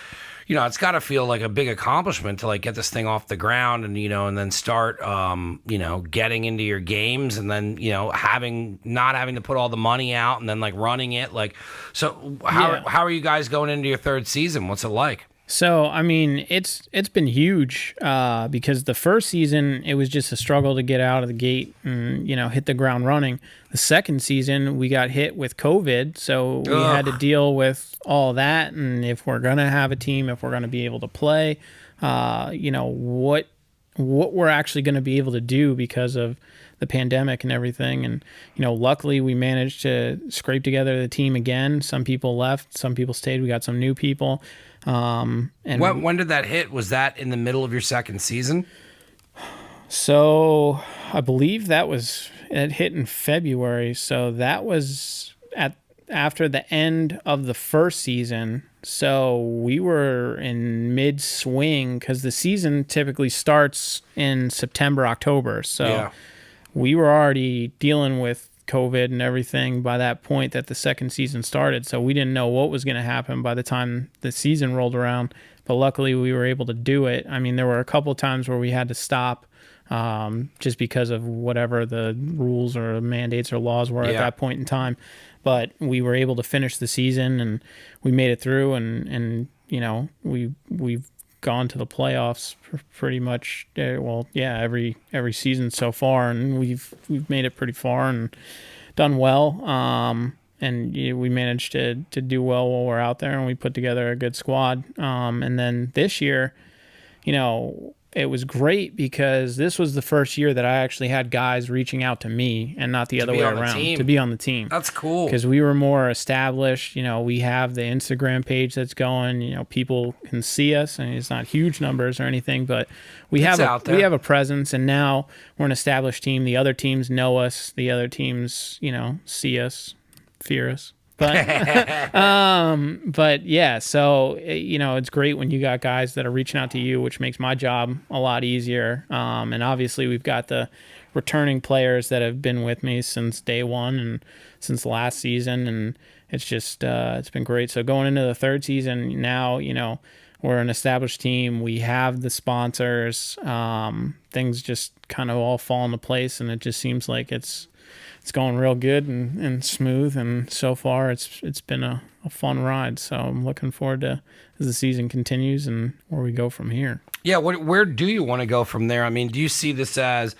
it's got to feel like a big accomplishment to like get this thing off the ground and, and then start, getting into your games, and then, not having to put all the money out and then like running it. Like, so how are you guys going into your 3rd season? What's it like? So, I mean, it's been huge because the first season, it was just a struggle to get out of the gate and, hit the ground running. The second season, we got hit with COVID, so we had to deal with all that. And if we're going to have a team, if we're going to be able to play, what we're actually going to be able to do because of the pandemic and everything. And, luckily we managed to scrape together the team again. Some people left, some people stayed. We got some new people. And when did that hit? Was that in the middle of your 2nd season? So I believe it hit in February. So that was after the end of the first season. So we were in mid swing because the season typically starts in September, October. So we were already dealing with COVID and everything by that point that the second season started. So we didn't know what was going to happen by the time the season rolled around. But luckily we were able to do it. I mean, there were a couple of times where we had to stop just because of whatever the rules or mandates or laws were at that point in time. But we were able to finish the season, and we made it through, and we've gone to the playoffs pretty much every season so far, and we've made it pretty far and done well, and we managed to do well while we're out there, and we put together a good squad, and then this year it was great because this was the first year that I actually had guys reaching out to me and not the other way around to be on the team. That's cool. Because we were more established. We have the Instagram page that's going. People can see us, and it's not huge numbers or anything, but we have a presence, and now we're an established team. The other teams know us. The other teams, see us, fear us. But yeah, so it's great when you got guys that are reaching out to you, which makes my job a lot easier. And obviously we've got the returning players that have been with me since day one and since last season, and it's just it's been great. So going into the third season now, we're an established team. We have the sponsors. Things just kind of all fall into place, and it just seems like it's going real good and smooth, and so far it's been a fun ride. So I'm looking forward to as the season continues and where we go from here. Yeah, where do you want to go from there? I mean, do you see this as,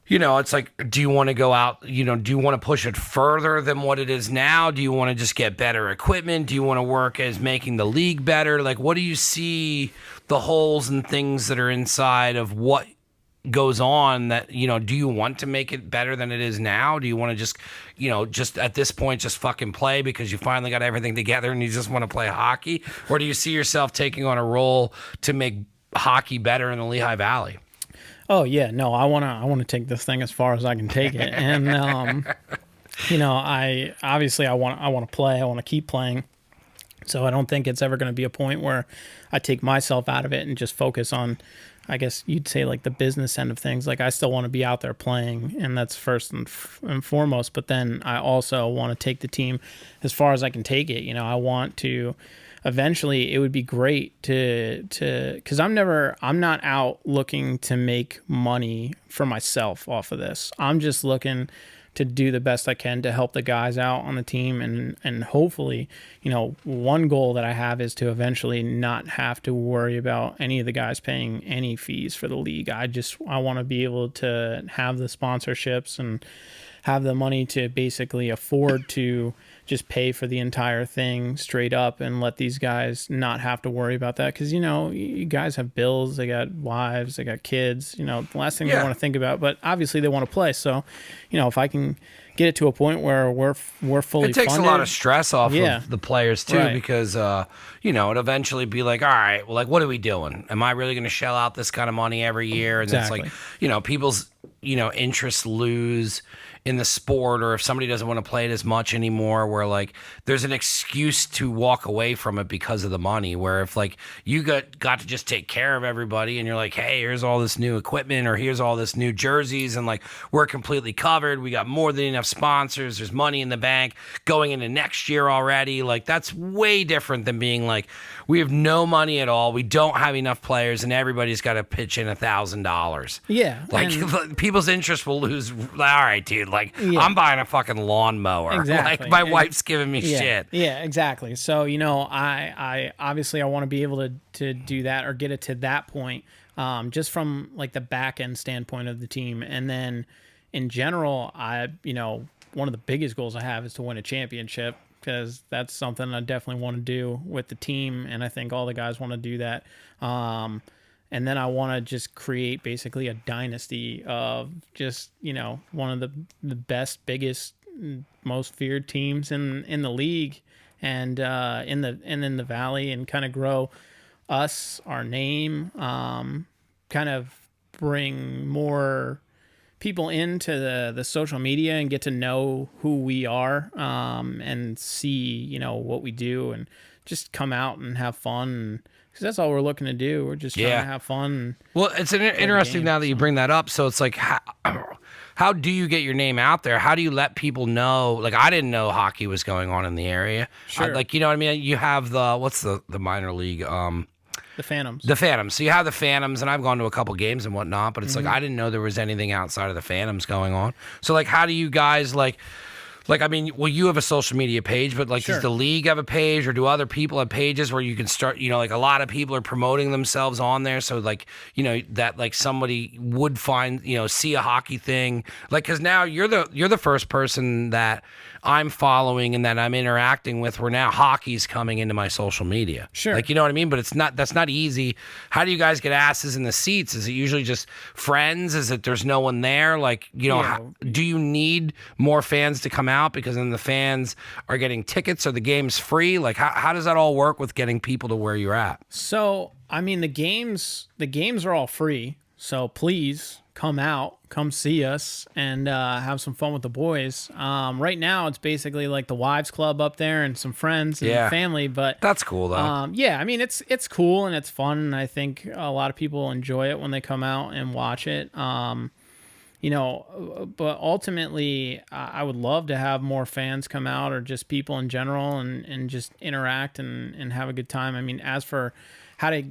it's like, do you want to go out, do you want to push it further than what it is now? Do you want to just get better equipment? Do you want to work as making the league better? Like, what do you see the holes and things that are inside of what goes on that, do you want to make it better than it is now? Do you want to just at this point just fucking play because you finally got everything together and you just want to play hockey? Or do you see yourself taking on a role to make hockey better in the Lehigh Valley? Oh yeah, no, I want to take this thing as far as I can take it. And I want to play, I want to keep playing. So I don't think it's ever going to be a point where I take myself out of it and just focus on, I guess you'd say, like the business end of things. Like I still want to be out there playing, and that's first and foremost. But then I also want to take the team as far as I can take it. I want to eventually. It would be great to because I'm not out looking to make money for myself off of this. I'm just looking to do the best I can to help the guys out on the team, and hopefully, one goal that I have is to eventually not have to worry about any of the guys paying any fees for the league. I want to be able to have the sponsorships and have the money to basically afford to just pay for the entire thing straight up and let these guys not have to worry about that. Because, you guys have bills, they got wives, they got kids, the last thing they want to think about. But obviously they want to play. So, if I can get it to a point where we're fully it takes funded, a lot of stress off of the players too, right. Because it'll eventually be like, all right, well, like, what are we doing? Am I really going to shell out this kind of money every year? And exactly. It's like, people's interests lose in the sport, or if somebody doesn't want to play it as much anymore, where like there's an excuse to walk away from it because of the money, where if like you got to just take care of everybody and you're like, hey, here's all this new equipment, or here's all this new jerseys, and like we're completely covered, we got more than enough sponsors, there's money in the bank going into next year already, like that's way different than being like, we have no money at all, we don't have enough players, and everybody's got to pitch in $1,000. Yeah, like people's interest will lose. All right, dude, like I'm buying a fucking lawnmower. Exactly. Like my wife's giving me shit. Yeah, exactly. So I obviously I want to be able to do that or get it to that point, just from like the back end standpoint of the team, and then in general, one of the biggest goals I have is to win a championship, because that's something I definitely want to do with the team, and I think all the guys want to do that. And then I want to just create basically a dynasty of just, one of the best, biggest, most feared teams in the league and in the Valley, and kind of grow us, our name, kind of bring more people into the social media and get to know who we are, and see, what we do, and just come out and have fun. Because that's all we're looking to do. We're just trying to have fun. Well, it's interesting now that you bring that up. So it's like, how do you get your name out there? How do you let people know? Like, I didn't know hockey was going on in the area. Sure. Like, you know what I mean? You have what's the minor league? The Phantoms. The Phantoms. So you have the Phantoms, and I've gone to a couple games and whatnot, but it's like, I didn't know there was anything outside of the Phantoms going on. So, like, how do you guys, like, Like, I mean, well, you have a social media page, but like, Sure. does the league have a page, or do other people have pages where you can start, like a lot of people are promoting themselves on there. So like, that like somebody would find, see a hockey thing. Like, cause now you're the first person that I'm following and that I'm interacting with where now hockey's coming into my social media. Sure. Like, you know what I mean? But that's not easy. How do you guys get asses in the seats? Is it usually just friends? Is it there's no one there? Like, do you need more fans to come out because then the fans are getting tickets or the game's free? Like, how does that all work with getting people to where you're at? So, I mean, the games are all free. So please come out, come see us, and have some fun with the boys. Right now, it's basically like the Wives Club up there and some friends and family. But that's cool, though. Yeah, I mean, it's cool and it's fun. And I think a lot of people enjoy it when they come out and watch it. But ultimately, I would love to have more fans come out or just people in general and just interact and have a good time. I mean, as for how to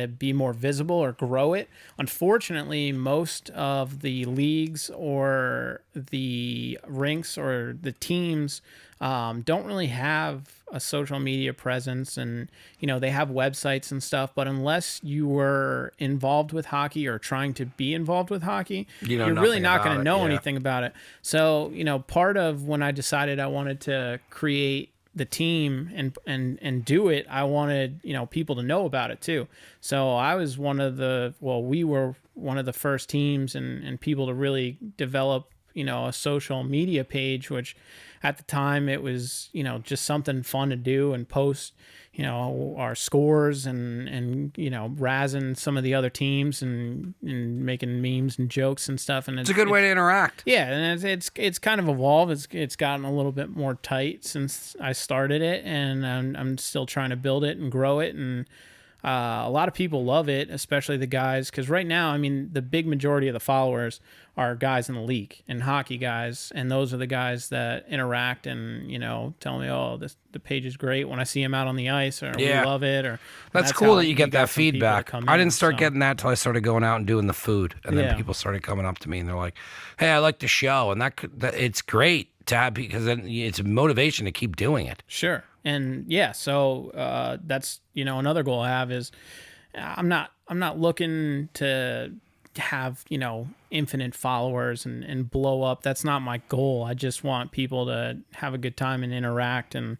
be more visible or grow it, unfortunately, most of the leagues or the rinks or the teams don't really have a social media presence, and they have websites and stuff, but unless you were involved with hockey or trying to be involved with hockey, you're really not going to know anything about it. So part of when I decided I wanted to create the team and do it, I wanted people to know about it too. So I was we were one of the first teams and people to really develop a social media page, which at the time it was just something fun to do and post our scores and razzing some of the other teams and making memes and jokes and stuff. And it's a good way to interact. Yeah, and it's kind of evolved. It's gotten a little bit more tight since I started it, and I'm still trying to build it and grow it. And a lot of people love it, especially the guys, because right now, I mean, the big majority of the followers are guys in the league and hockey guys, and those are the guys that interact and tell me, oh, the page is great when I see them out on the ice, or we love it, or that's cool that you get that feedback. I didn't start getting that till I started going out and doing the food, and then people started coming up to me and they're like, "Hey, I like the show," and that it's great to have because then it's a motivation to keep doing it. Sure. And so that's another goal I have is I'm not looking to have infinite followers and blow up. That's not my goal. I just want people to have a good time and interact and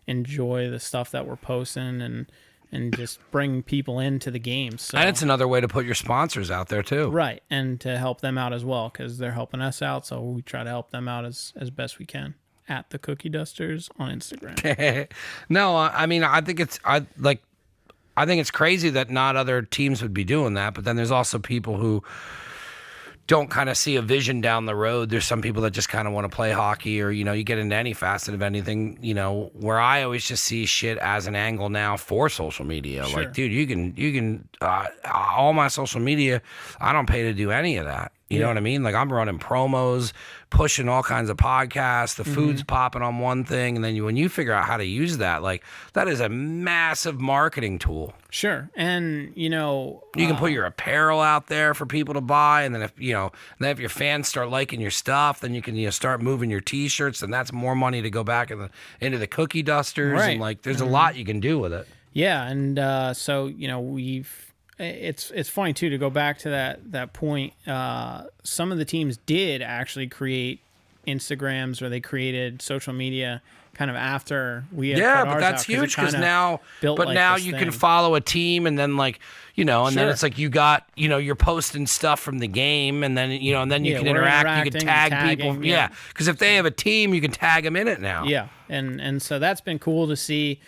enjoy the stuff that we're posting and just bring people into the games. So, and it's another way to put your sponsors out there too. Right, and to help them out as well because they're helping us out. So we try to help them out as best we can. At the Cookie Dusters on Instagram. No, I mean, I think it's crazy that not other teams would be doing that, but then there's also people who don't kind of see a vision down the road. There's some people that just kind of want to play hockey, or you get into any facet of anything, where I always just see shit as an angle now for social media. Sure. Like, dude, you can all my social media, I don't pay to do any of that. You know what I mean? Like, I'm running promos, pushing all kinds of podcasts, the food's popping on one thing, and then when you figure out how to use that, like, that is a massive marketing tool. Sure. And you can put your apparel out there for people to buy, and then if your fans start liking your stuff, then you can start moving your t-shirts, and that's more money to go back into the Cookie Dusters. Right. And like, there's a lot you can do with it. Yeah. And so it's funny too to go back to that point. Some of the teams did actually create Instagrams, or they created social media kind of after we had put but that's huge because now you can follow a team, and then like and then it's like you got you're posting stuff from the game, and then you can interact, you can tag people, because if they have a team, you can tag them in it now. And so that's been cool to see.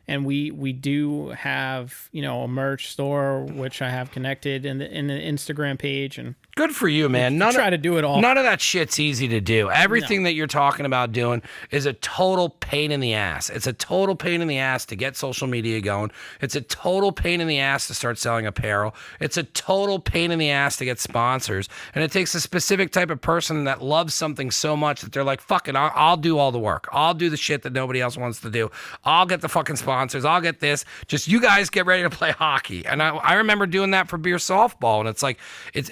And we do have a merch store, which I have connected in the Instagram page, and good for you, man. Try to do it all. None of that shit's easy to do. Everything that you're talking about doing is a total pain in the ass. It's a total pain in the ass to get social media going. It's a total pain in the ass to start selling apparel. It's a total pain in the ass to get sponsors. And it takes a specific type of person that loves something so much that they're like, fuck it, I'll do all the work. I'll do the shit that nobody else wants to do. I'll get the fucking sponsors. I'll get this. Just you guys get ready to play hockey. And I remember doing that for beer softball. And it's like,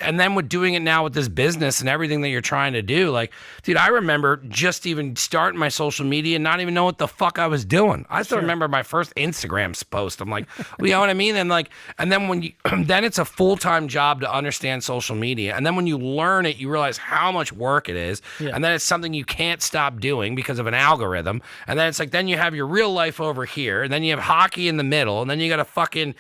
and then with doing it now with this business and everything that you're trying to do. Like, dude, I remember just even starting my social media and not even know what the fuck I was doing. I still remember my first Instagram post. I'm like, well, you know what I mean? And then when you, then it's a full-time job to understand social media. And then when you learn it, you realize how much work it is. Yeah. And then it's something you can't stop doing because of an algorithm. And then it's like, then you have your real life over here, and then you have hockey in the middle, and then you got to fucking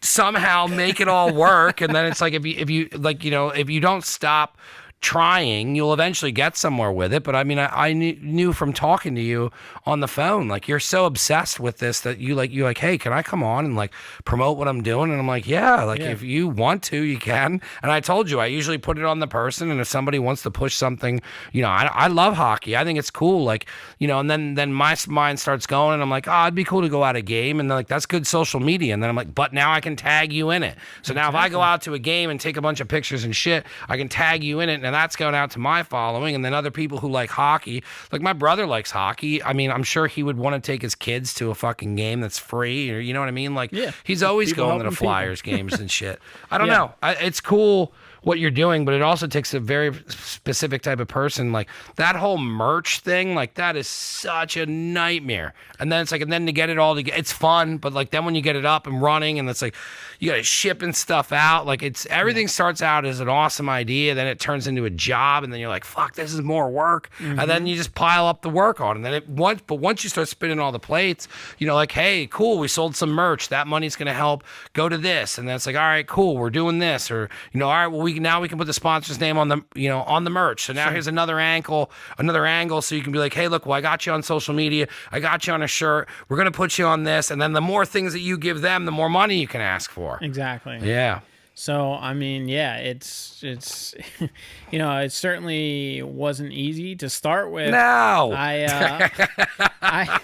somehow make it all work. And then it's like, if you don't stop trying, you'll eventually get somewhere with it. But I mean, I knew from talking to you on the phone, like, you're so obsessed with this that you're like, hey, can I come on and like promote what I'm doing? And I'm like, yeah, if you want to, you can. And I told you, I usually put it on the person. And if somebody wants to push something, I love hockey. I think it's cool. Like, and then my mind starts going and I'm like, oh, it'd be cool to go out a game. And they're like, that's good social media. And then I'm like, but now I can tag you in it. So now if I go out to a game and take a bunch of pictures and shit, I can tag you in it. And that's going out to my following. And then other people who like hockey, like my brother likes hockey. I mean, I'm sure he would want to take his kids to a fucking game that's free, or you know what I mean? Like, he's always going to the Flyers games and shit. I don't know. It's cool what you're doing, but it also takes a very specific type of person. Like that whole merch thing, like that is such a nightmare. And then it's like, and then to get it all together, it's fun, but like then when you get it up and running and it's like, you got to shipping stuff out. Like it's, everything starts out as an awesome idea. Then it turns into a job. And then you're like, fuck, this is more work. Mm-hmm. And then you just pile up the work on. And then once you start spinning all the plates, like, hey, cool, we sold some merch. That money's going to help go to this. And then it's like, all right, cool, we're doing this. Or, all right, well, now we can put the sponsor's name on the, on the merch. So now here's another angle. So you can be like, hey, look, well, I got you on social media. I got you on a shirt. We're going to put you on this. And then the more things that you give them, the more money you can ask for. Exactly. Yeah. So, I mean, it's it certainly wasn't easy to start with. No. I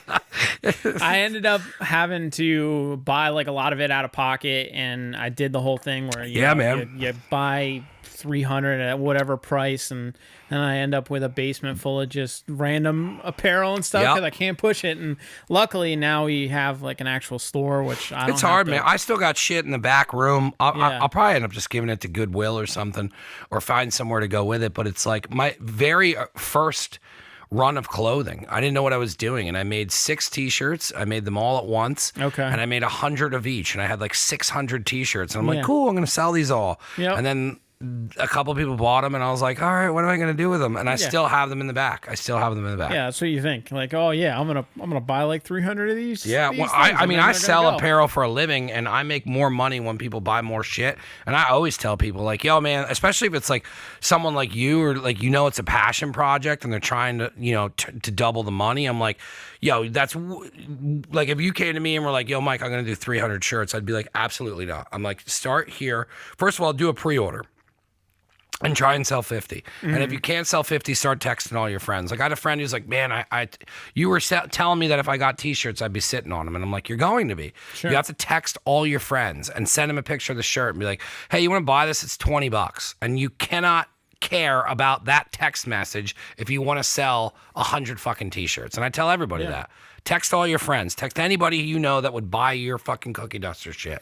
ended up having to buy like a lot of it out of pocket, and I did the whole thing where you buy 300 at whatever price, and then I end up with a basement full of just random apparel and stuff because I can't push it. And luckily now we have like an actual store, which I don't. It's hard, man. I still got shit in the back room. I'll probably end up just giving it to Goodwill or something, or find somewhere to go with it. But it's like my very first run of clothing. I didn't know what I was doing, and I made 6 T-shirts. I made them all at once. Okay. And I made 100 of each, and I had like 600 T-shirts. And I'm like, cool, I'm going to sell these all. Yep. And then a couple of people bought them, and I was like, all right, what am I going to do with them? And I still have them in the back. Yeah, that's what you think. Like, oh yeah, I'm gonna buy like 300 of these. Yeah, these well, I sell apparel for a living, and I make more money when people buy more shit. And I always tell people, like, yo, man, especially if it's like someone like you, or like, it's a passion project and they're trying to, to double the money. I'm like, yo, that's like, if you came to me and were like, yo, Mike, I'm gonna do 300 shirts, I'd be like, absolutely not. I'm like, start here. First of all, do a pre-order and try and sell 50. Mm-hmm. And if you can't sell 50, start texting all your friends. Like, I had a friend who's like, man, you were telling me that if I got T-shirts, I'd be sitting on them. And I'm like, you're going to be. Sure. You have to text all your friends and send them a picture of the shirt and be like, hey, you want to buy this? It's $20. And you cannot care about that text message if you want to sell 100 fucking T-shirts. And I tell everybody that. Text all your friends. Text anybody you know that would buy your fucking cookie duster shit.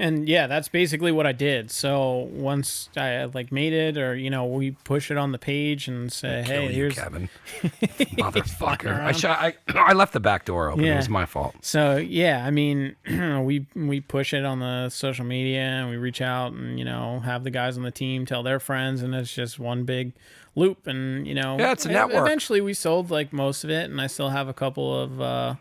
And yeah, that's basically what I did. So once I like made it, or we push it on the page and say, "Hey, here's Kevin, motherfucker." I left the back door open. Yeah. It was my fault. So yeah, I mean, we push it on the social media, and we reach out, and have the guys on the team tell their friends, and it's just one big loop. And it's a network. Eventually, we sold like most of it, and I still have a couple of.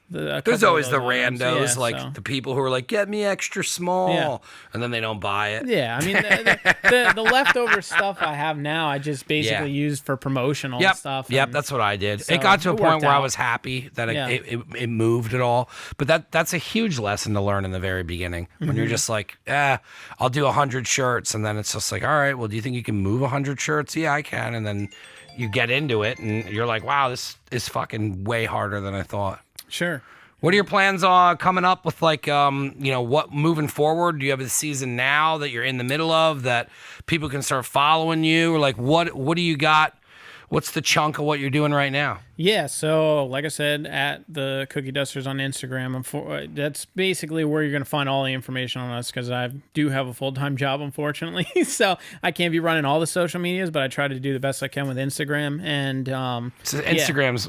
There's always the randos, the people who are like, get me extra small, and then they don't buy it. Yeah, I mean, the leftover stuff I have now, I just basically use for promotional stuff. Yep, that's what I did. So it got to a point where I was happy that it moved at all. But that's a huge lesson to learn in the very beginning, when you're just like, I'll do 100 shirts, and then it's just like, all right, well, do you think you can move 100 shirts? Yeah, I can. And then you get into it, and you're like, wow, this is fucking way harder than I thought. Sure. What are your plans coming up with, like, what moving forward? Do you have a season now that you're in the middle of that people can start following you? Or like, what do you got? What's the chunk of what you're doing right now? Yeah, so like I said, at the Cookie Dusters on Instagram, that's basically where you're going to find all the information on us because I do have a full-time job, unfortunately. So I can't be running all the social medias, but I try to do the best I can with Instagram. And So yeah. Instagram's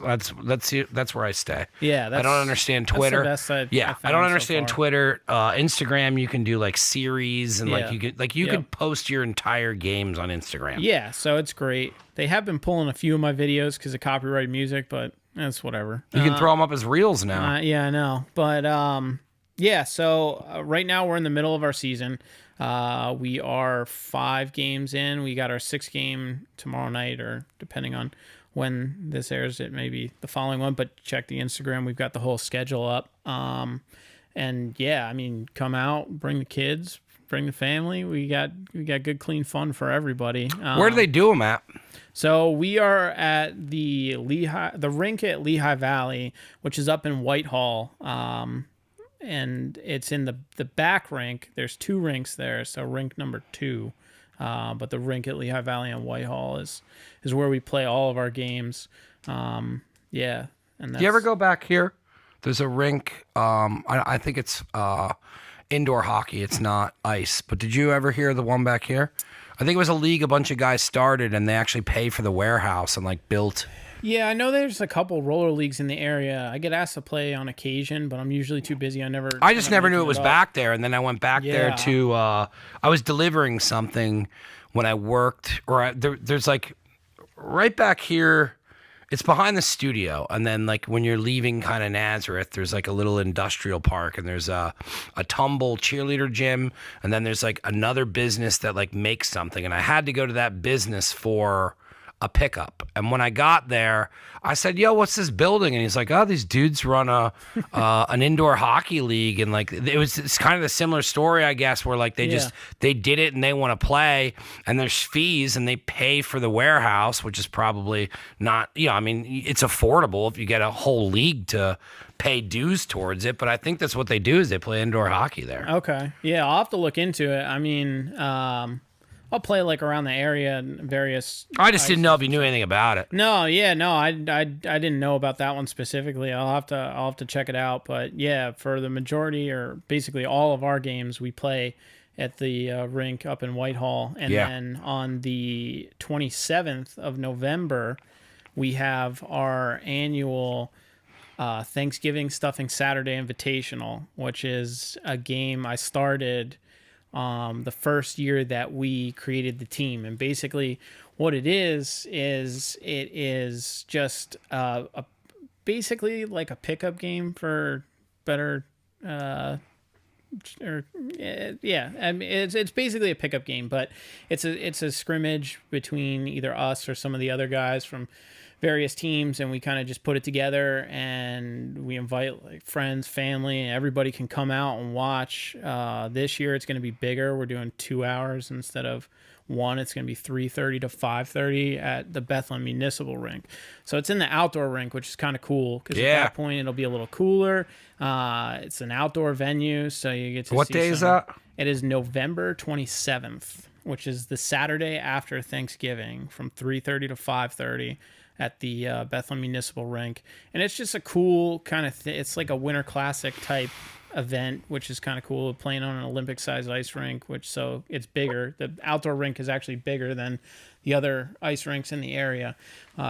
that's where I stay. Yeah, I don't understand Twitter. That's the best Yeah, I found don't so understand far. Twitter. Instagram, you can do like series and Yeah. you Yep. could post your entire games on Instagram. Yeah, so it's great. They have been pulling a few of my videos because of copyrighted music, but that's whatever. You can throw them up as reels now. Yeah, I know. But yeah, so right now we're in the middle of our season. We are 5 games in. We got our 6th game tomorrow night, or depending on when this airs, it may be the following one. But check the Instagram. We've got the whole schedule up. And yeah, I mean, come out, bring the kids, bring the family. We got good, clean fun for everybody. Where do they do them at? So we are at the rink at Lehigh Valley, which is up in Whitehall, and it's in the back rink. There's 2 rinks there, so rink number 2, but the rink at Lehigh Valley in Whitehall is where we play all of our games. Yeah, and Do you ever go back here? There's a rink. I think it's indoor hockey. It's not ice. But did you ever hear the one back here? I think it was a league a bunch of guys started, and they actually pay for the warehouse and like built. Yeah, I know there's a couple roller leagues in the area. I get asked to play on occasion, but I'm usually too busy. I just never knew it was up. back there, and then I went back there Yeah. to. I was delivering something when I worked, there's like right back here. It's behind the studio, and then like when you're leaving kind of Nazareth, there's like a little industrial park, and there's a tumble cheerleader gym, and then there's like another business that like makes something, and I had to go to that business for a pickup. And when I got there, I said, "Yo, what's this building?" And he's like, "Oh, these dudes run an indoor hockey league." And like it's kind of a similar story, I guess, where like they did it and they want to play, and there's fees and they pay for the warehouse, which is probably not, I mean, it's affordable if you get a whole league to pay dues towards it. But I think that's what they do is they play indoor hockey there. Okay. Yeah, I'll have to look into it. I mean, I'll play like around the area and various. I just didn't know if you knew anything about it. No, yeah, no, I didn't know about that one specifically. I'll have to check it out. But yeah, for the majority or basically all of our games, we play at the rink up in Whitehall, and then on the 27th of November, we have our annual Thanksgiving Stuffing Saturday Invitational, which is a game I started the first year that we created the team. And basically what it is just basically like a pickup game for better I mean, it's basically a pickup game, but it's a scrimmage between either us or some of the other guys from various teams, and we kind of just put it together, and we invite like friends, family, and everybody can come out and watch. This year it's going to be bigger. We're doing 2 hours instead of 1. It's going to be 3:30 to 5:30 at the Bethlehem Municipal Rink. So it's in the outdoor rink, which is kind of cool because at that point it'll be a little cooler. It's an outdoor venue, so you get to What day is that? It is November 27th, which is the Saturday after Thanksgiving, from 3:30 to 5:30 at the Bethlehem Municipal Rink. And it's just a cool kind of it's like a Winter Classic type event, which is kind of cool, playing on an Olympic-sized ice rink, so it's bigger. The outdoor rink is actually bigger than the other ice rinks in the area.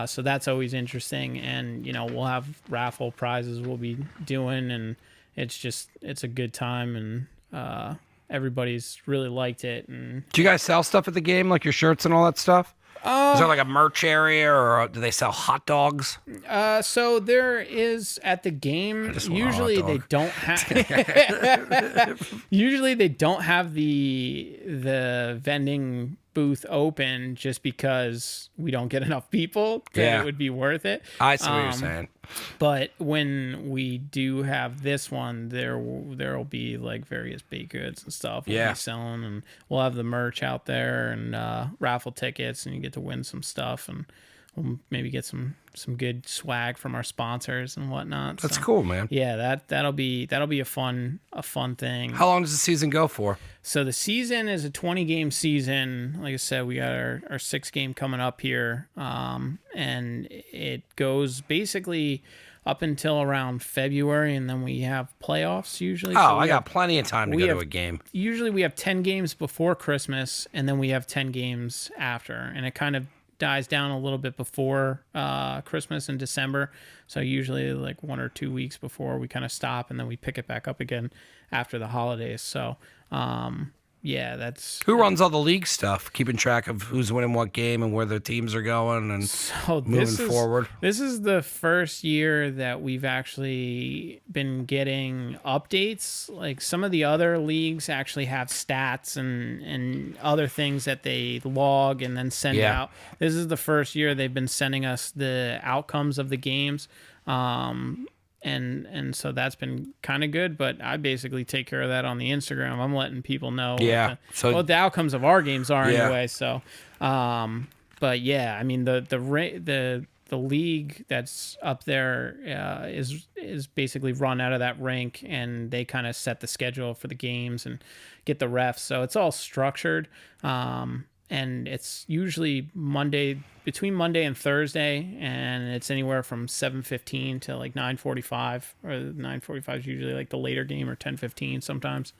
So that's always interesting. And, we'll have raffle prizes we'll be doing, and it's a good time, and everybody's really liked it. And Do you guys sell stuff at the game, like your shirts and all that stuff? Is there like a merch area, or do they sell hot dogs? So there is at the game. Usually they don't have. Usually they don't have the vending booth open just because we don't get enough people that it would be worth it. I see what you're saying. But when we do have this one, there'll be like various baked goods and stuff we'll be selling, and we'll have the merch out there and raffle tickets, and you get to win some stuff, and we'll maybe get some good swag from our sponsors and whatnot. That's cool, man. Yeah, that'll be a fun thing. How long does the season go for? So the season is a 20-game season. Like I said, we got our 6th game coming up here, and it goes basically up until around February, and then we have playoffs usually. Oh, I got plenty of time to go to a game. Usually we have 10 games before Christmas, and then we have 10 games after, and it kind of dies down a little bit before Christmas in December. So usually like 1 or 2 weeks before we kind of stop, and then we pick it back up again after the holidays. So yeah, that's who runs all the league stuff, keeping track of who's winning what game and where the teams are going and moving forward. This is the first year that we've actually been getting updates. Like some of the other leagues actually have stats and other things that they log and then send out. This is the first year they've been sending us the outcomes of the games. And so that's been kind of good, but I basically take care of that on the Instagram. I'm letting people know what the outcomes of our games are anyway. So, but yeah, I mean the league that's up there is basically run out of that rink, and they kind of set the schedule for the games and get the refs. So it's all structured. And it's usually between Monday and Thursday, and it's anywhere from 7:15 to like 9:45, or 9:45 is usually like the later game, or 10:15 sometimes.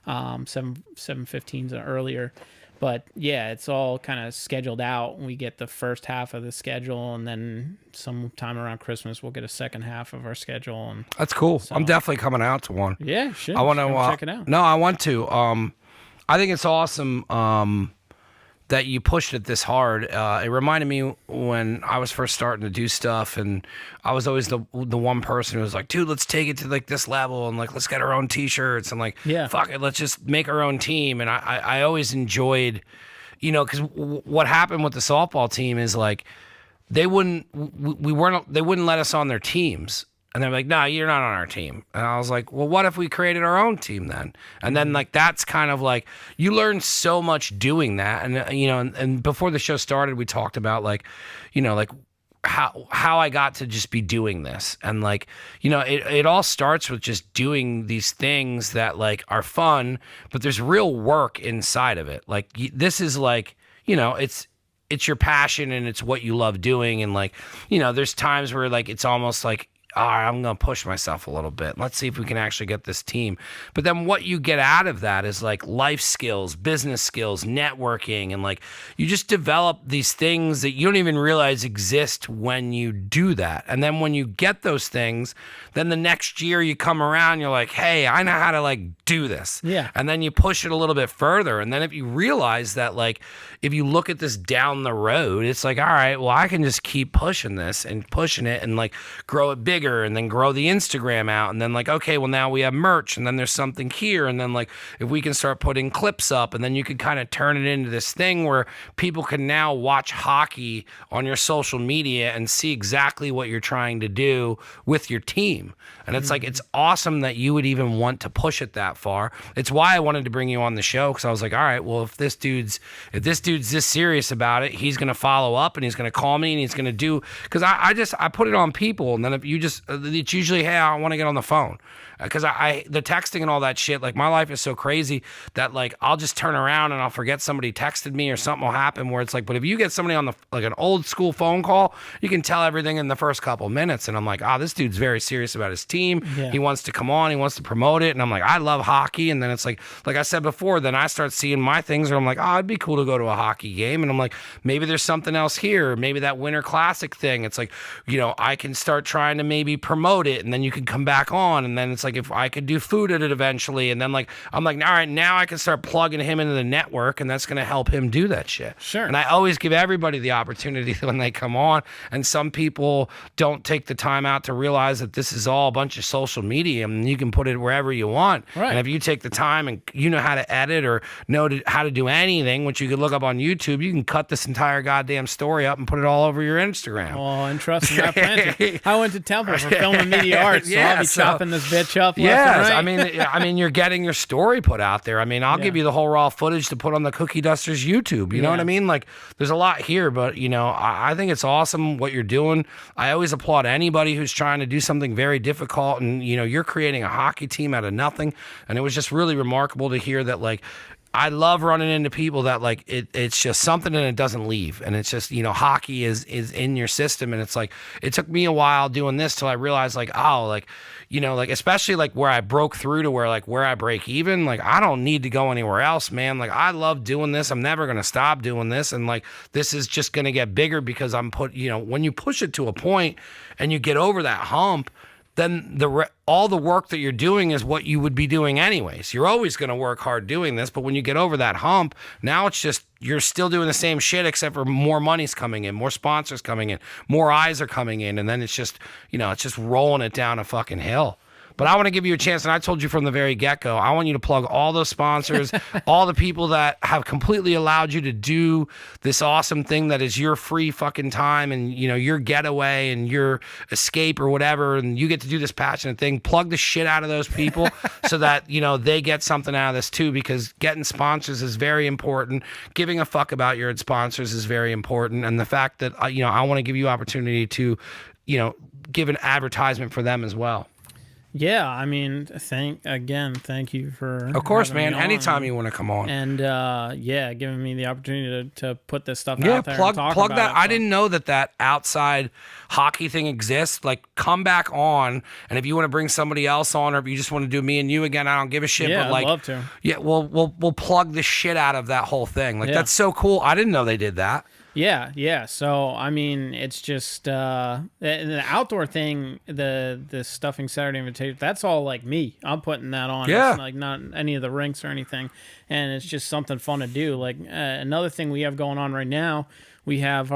7:15 is earlier. But yeah, it's all kind of scheduled out. We get the first half of the schedule, and then sometime around Christmas we'll get a second half of our schedule. And that's cool. So, I'm definitely coming out to one. Yeah, sure. I want to check it out. No, I want to. I think it's awesome. That you pushed it this hard. It reminded me when I was first starting to do stuff, and I was always the one person who was like, dude, let's take it to like this level, and like let's get our own t-shirts, and like fuck it, let's just make our own team. And I always enjoyed, because what happened with the softball team is like they wouldn't let us on their teams. And they're like, no, you're not on our team. And I was like, well, what if we created our own team then? And then like that's kind of like you learn so much doing that. And and before the show started, we talked about like, like how I got to just be doing this. And like, it all starts with just doing these things that like are fun, but there's real work inside of it. Like this is like, it's your passion and it's what you love doing. And like, there's times where like it's almost like, all right, I'm going to push myself a little bit. Let's see if we can actually get this team. But then what you get out of that is like life skills, business skills, networking, and like you just develop these things that you don't even realize exist when you do that. And then when you get those things, then the next year you come around, you're like, hey, I know how to like do this. Yeah. And then you push it a little bit further. And then if you realize that like, if you look at this down the road, it's like, all right, well, I can just keep pushing this and pushing it and like grow it bigger and then grow the Instagram out. And then like, okay, well now we have merch and then there's something here. And then like, if we can start putting clips up and then you can kind of turn it into this thing where people can now watch hockey on your social media and see exactly what you're trying to do with your team. And it's like, it's awesome that you would even want to push it that far. It's why I wanted to bring you on the show. Cause I was like, all right, well, if this dude's this serious about it, he's going to follow up and he's going to call me and he's going to do, cause I put it on people. And then if you just, it's usually, hey, I want to get on the phone. Because the texting and all that shit, like my life is so crazy that like I'll just turn around and I'll forget somebody texted me or something will happen where it's like, but if you get somebody on the like an old school phone call, you can tell everything in the first couple minutes. And I'm like, this dude's very serious about his team. Yeah. He wants to come on, he wants to promote it. And I'm like, I love hockey. And then it's like I said before, then I start seeing my things where I'm like, it'd be cool to go to a hockey game. And I'm like, maybe there's something else here. Maybe that Winter Classic thing. It's like, I can start trying to maybe promote it and then you can come back on. And then it's like, if I could do food at it eventually, and then like I'm like, all right, now I can start plugging him into the network, and that's going to help him do that shit. Sure. And I always give everybody the opportunity when they come on, and some people don't take the time out to realize that this is all a bunch of social media, and you can put it wherever you want. Right. And if you take the time and you know how to edit or know how to do anything, which you could look up on YouTube, you can cut this entire goddamn story up and put it all over your Instagram. Oh, and trust me, I plan to. I went to Temple photographer filming me the art, so I'll be chopping this bitch up. Left and right. I mean, you're getting your story put out there. I mean, I'll give you the whole raw footage to put on the Cookie Dusters YouTube. You know what I mean? Like, there's a lot here, but you know, I think it's awesome what you're doing. I always applaud anybody who's trying to do something very difficult, and you know, you're creating a hockey team out of nothing, and it was just really remarkable to hear that. Like, I love running into people that like it's just something and it doesn't leave, and it's just, you know, hockey is in your system, and it's like it took me a while doing this till I realized like, oh, like, you know, like especially like where I broke through to where I break even, like I don't need to go anywhere else, man. Like I love doing this. I'm never gonna stop doing this, and like this is just gonna get bigger because you know, when you push it to a point and you get over that hump, then all the work that you're doing is what you would be doing anyways. You're always going to work hard doing this, but when you get over that hump, now it's just you're still doing the same shit except for more money's coming in, more sponsors coming in, more eyes are coming in, and then it's just, you know, it's just rolling it down a fucking hill. But I want to give you a chance, and I told you from the very get-go, I want you to plug all those sponsors, all the people that have completely allowed you to do this awesome thing that is your free fucking time and, you know, your getaway and your escape or whatever, and you get to do this passionate thing. Plug the shit out of those people so that, you know, they get something out of this too, because getting sponsors is very important. Giving a fuck about your sponsors is very important. And the fact that, you know, I want to give you opportunity to, you know, give an advertisement for them as well. Yeah, I mean, thank you for. Of course, man. Anytime you want to come on, and giving me the opportunity to put this stuff out there. Plug and talk about that. it, so. I didn't know that outside hockey thing exists. Like, come back on, and if you want to bring somebody else on, or if you just want to do me and you again, I don't give a shit. Yeah, but like, I'd love to. Yeah, we'll plug the shit out of that whole thing. Like, that's so cool. I didn't know they did that. Yeah. So I mean, it's just the outdoor thing, the stuffing Saturday invitation. That's all like me. I'm putting that on. Yeah. It's like not any of the rinks or anything, and it's just something fun to do. Like another thing we have going on right now. We have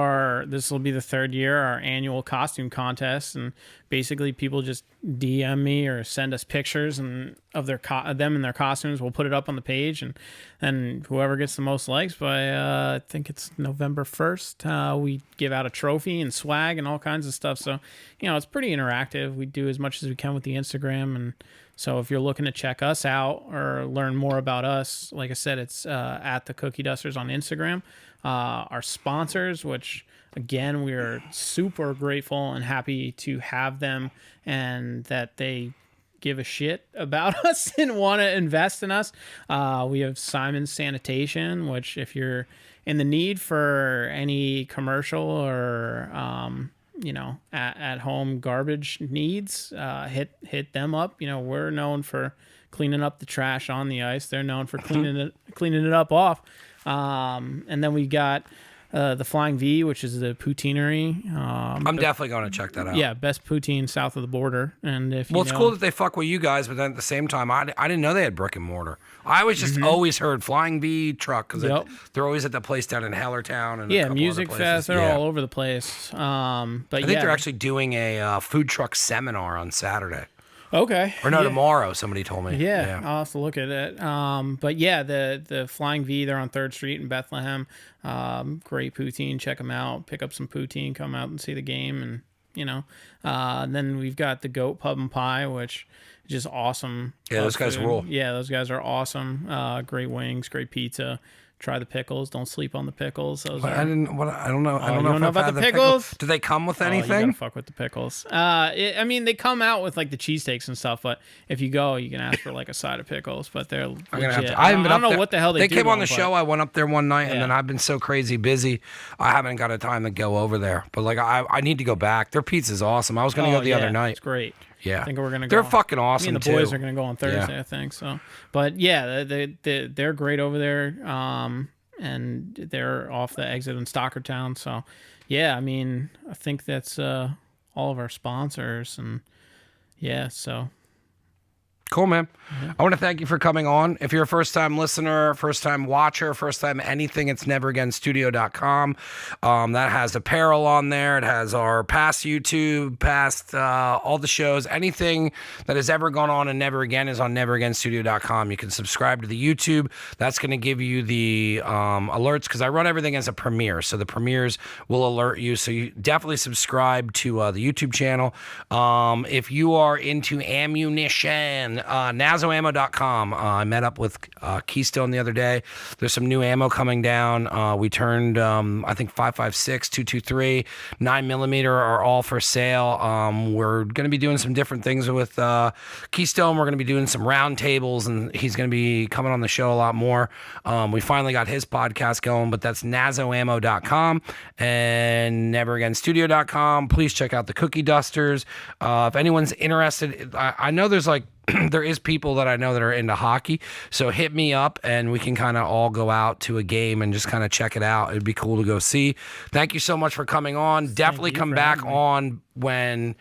this will be the third year, our annual costume contest, and basically people just DM me or send us pictures and of them in their costumes. We'll put it up on the page, and whoever gets the most likes by I think it's November 1st, we give out a trophy and swag and all kinds of stuff. So, you know, it's pretty interactive. We do as much as we can with the Instagram, and so if you're looking to check us out or learn more about us, like I said, it's at the Cookie Dusters on Instagram. Our sponsors, which again, we are super grateful and happy to have them, and that they give a shit about us and want to invest in us. We have Simon's Sanitation, which if you're in the need for any commercial or you know, at home garbage needs, hit them up. You know, we're known for cleaning up the trash on the ice. They're known for cleaning it up off. And then we got the Flying V, which is the poutineery. I'm definitely going to check that out. Yeah, best poutine south of the border. And if it's cool that they fuck with you guys, but then at the same time, I didn't know they had brick and mortar. I always just always heard Flying V truck because they're always at the place down in Hellertown and Music Fest. They're all over the place. But I think they're actually doing a food truck seminar on Saturday. Okay. Or no, tomorrow, somebody told me. Yeah, I'll have to look at it. But yeah, the Flying V, they're on 3rd Street in Bethlehem. Great poutine. Check them out. Pick up some poutine. Come out and see the game. And, you know, then we've got the Goat Pub and Pie, which is just awesome. Yeah, those guys rule. Yeah, those guys are awesome. Great wings, great pizza. Try the pickles. Don't sleep on the pickles. I don't know. I don't know about the pickles. Do they come with anything? You gotta fuck with the pickles. I mean, they come out with like the cheesesteaks and stuff. But if you go, you can ask for like a side of pickles. But they're legit. I don't know what the hell they do. They came on the show. I went up there one night, and then I've been so crazy busy, I haven't got a time to go over there. But like, I need to go back. Their pizza's awesome. I was gonna go the other night. It's great. Yeah, I think we're gonna go. They're fucking awesome. Me and the boys are gonna go on Thursday, I think. So, but yeah, they're great over there. And they're off the exit in Stockertown. So, yeah, I mean, I think that's all of our sponsors. And, yeah, so. Cool, man. I want to thank you for coming on. If you're a first-time listener, first-time watcher, first-time anything, it's neveragainstudio.com. That has apparel on there. It has our past YouTube, past all the shows. Anything that has ever gone on in Never Again is on neveragainstudio.com. You can subscribe to the YouTube. That's going to give you the alerts because I run everything as a premiere. So the premieres will alert you. So you definitely subscribe to the YouTube channel. If you are into ammunition, nazoammo.com. I met up with Keystone the other day. There's some new ammo coming down. We turned, I think 5.56, 223, 9mm are all for sale. We're going to be doing some different things with Keystone. We're going to be doing some round tables, and he's going to be coming on the show a lot more. We finally got his podcast going, but that's nazoammo.com and neveragainstudio.com. Please check out the cookie dusters. If anyone's interested, I know there's like there is people that I know that are into hockey, so hit me up and we can kind of all go out to a game and just kind of check it out. It'd be cool to go see. Thank you so much for coming on. Definitely come back on when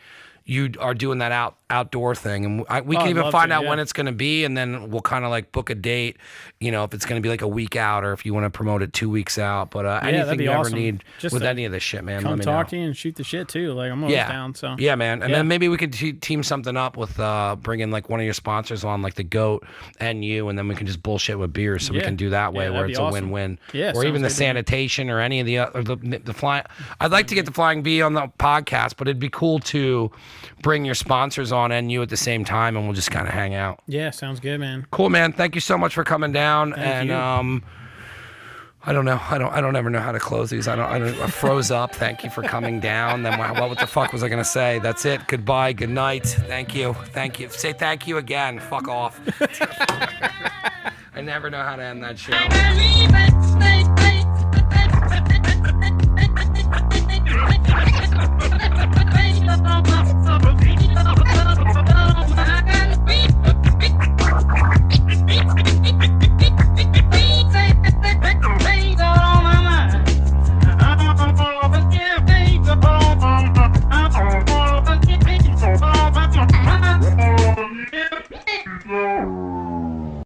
you are doing that outdoor thing, and we can even find out when it's going to be, and then we'll kind of like book a date, you know, if it's going to be like a week out or if you want to promote it 2 weeks out. But anything you ever need just with any of this shit, man, let me know. Come talk to you and shoot the shit too. Like I'm always down. So yeah, man. And then maybe we could team something up with bringing like one of your sponsors on, like the GOAT and you, and then we can just bullshit with beer. So we can do that way where it's a win-win. Yeah, or even the sanitation or any of the flying. I'd like to get the Flying B on the podcast, but it'd be cool to bring your sponsors on and you at the same time, and we'll just kind of hang out. Yeah, sounds good, man. Cool, man. Thank you so much for coming down. Thank you. I don't know. I don't ever know how to close these. I froze up. Thank you for coming down. Then what the fuck was I gonna say? That's it. Goodbye. Good night. Thank you. Thank you. Say thank you again. Fuck off. I never know how to end that show.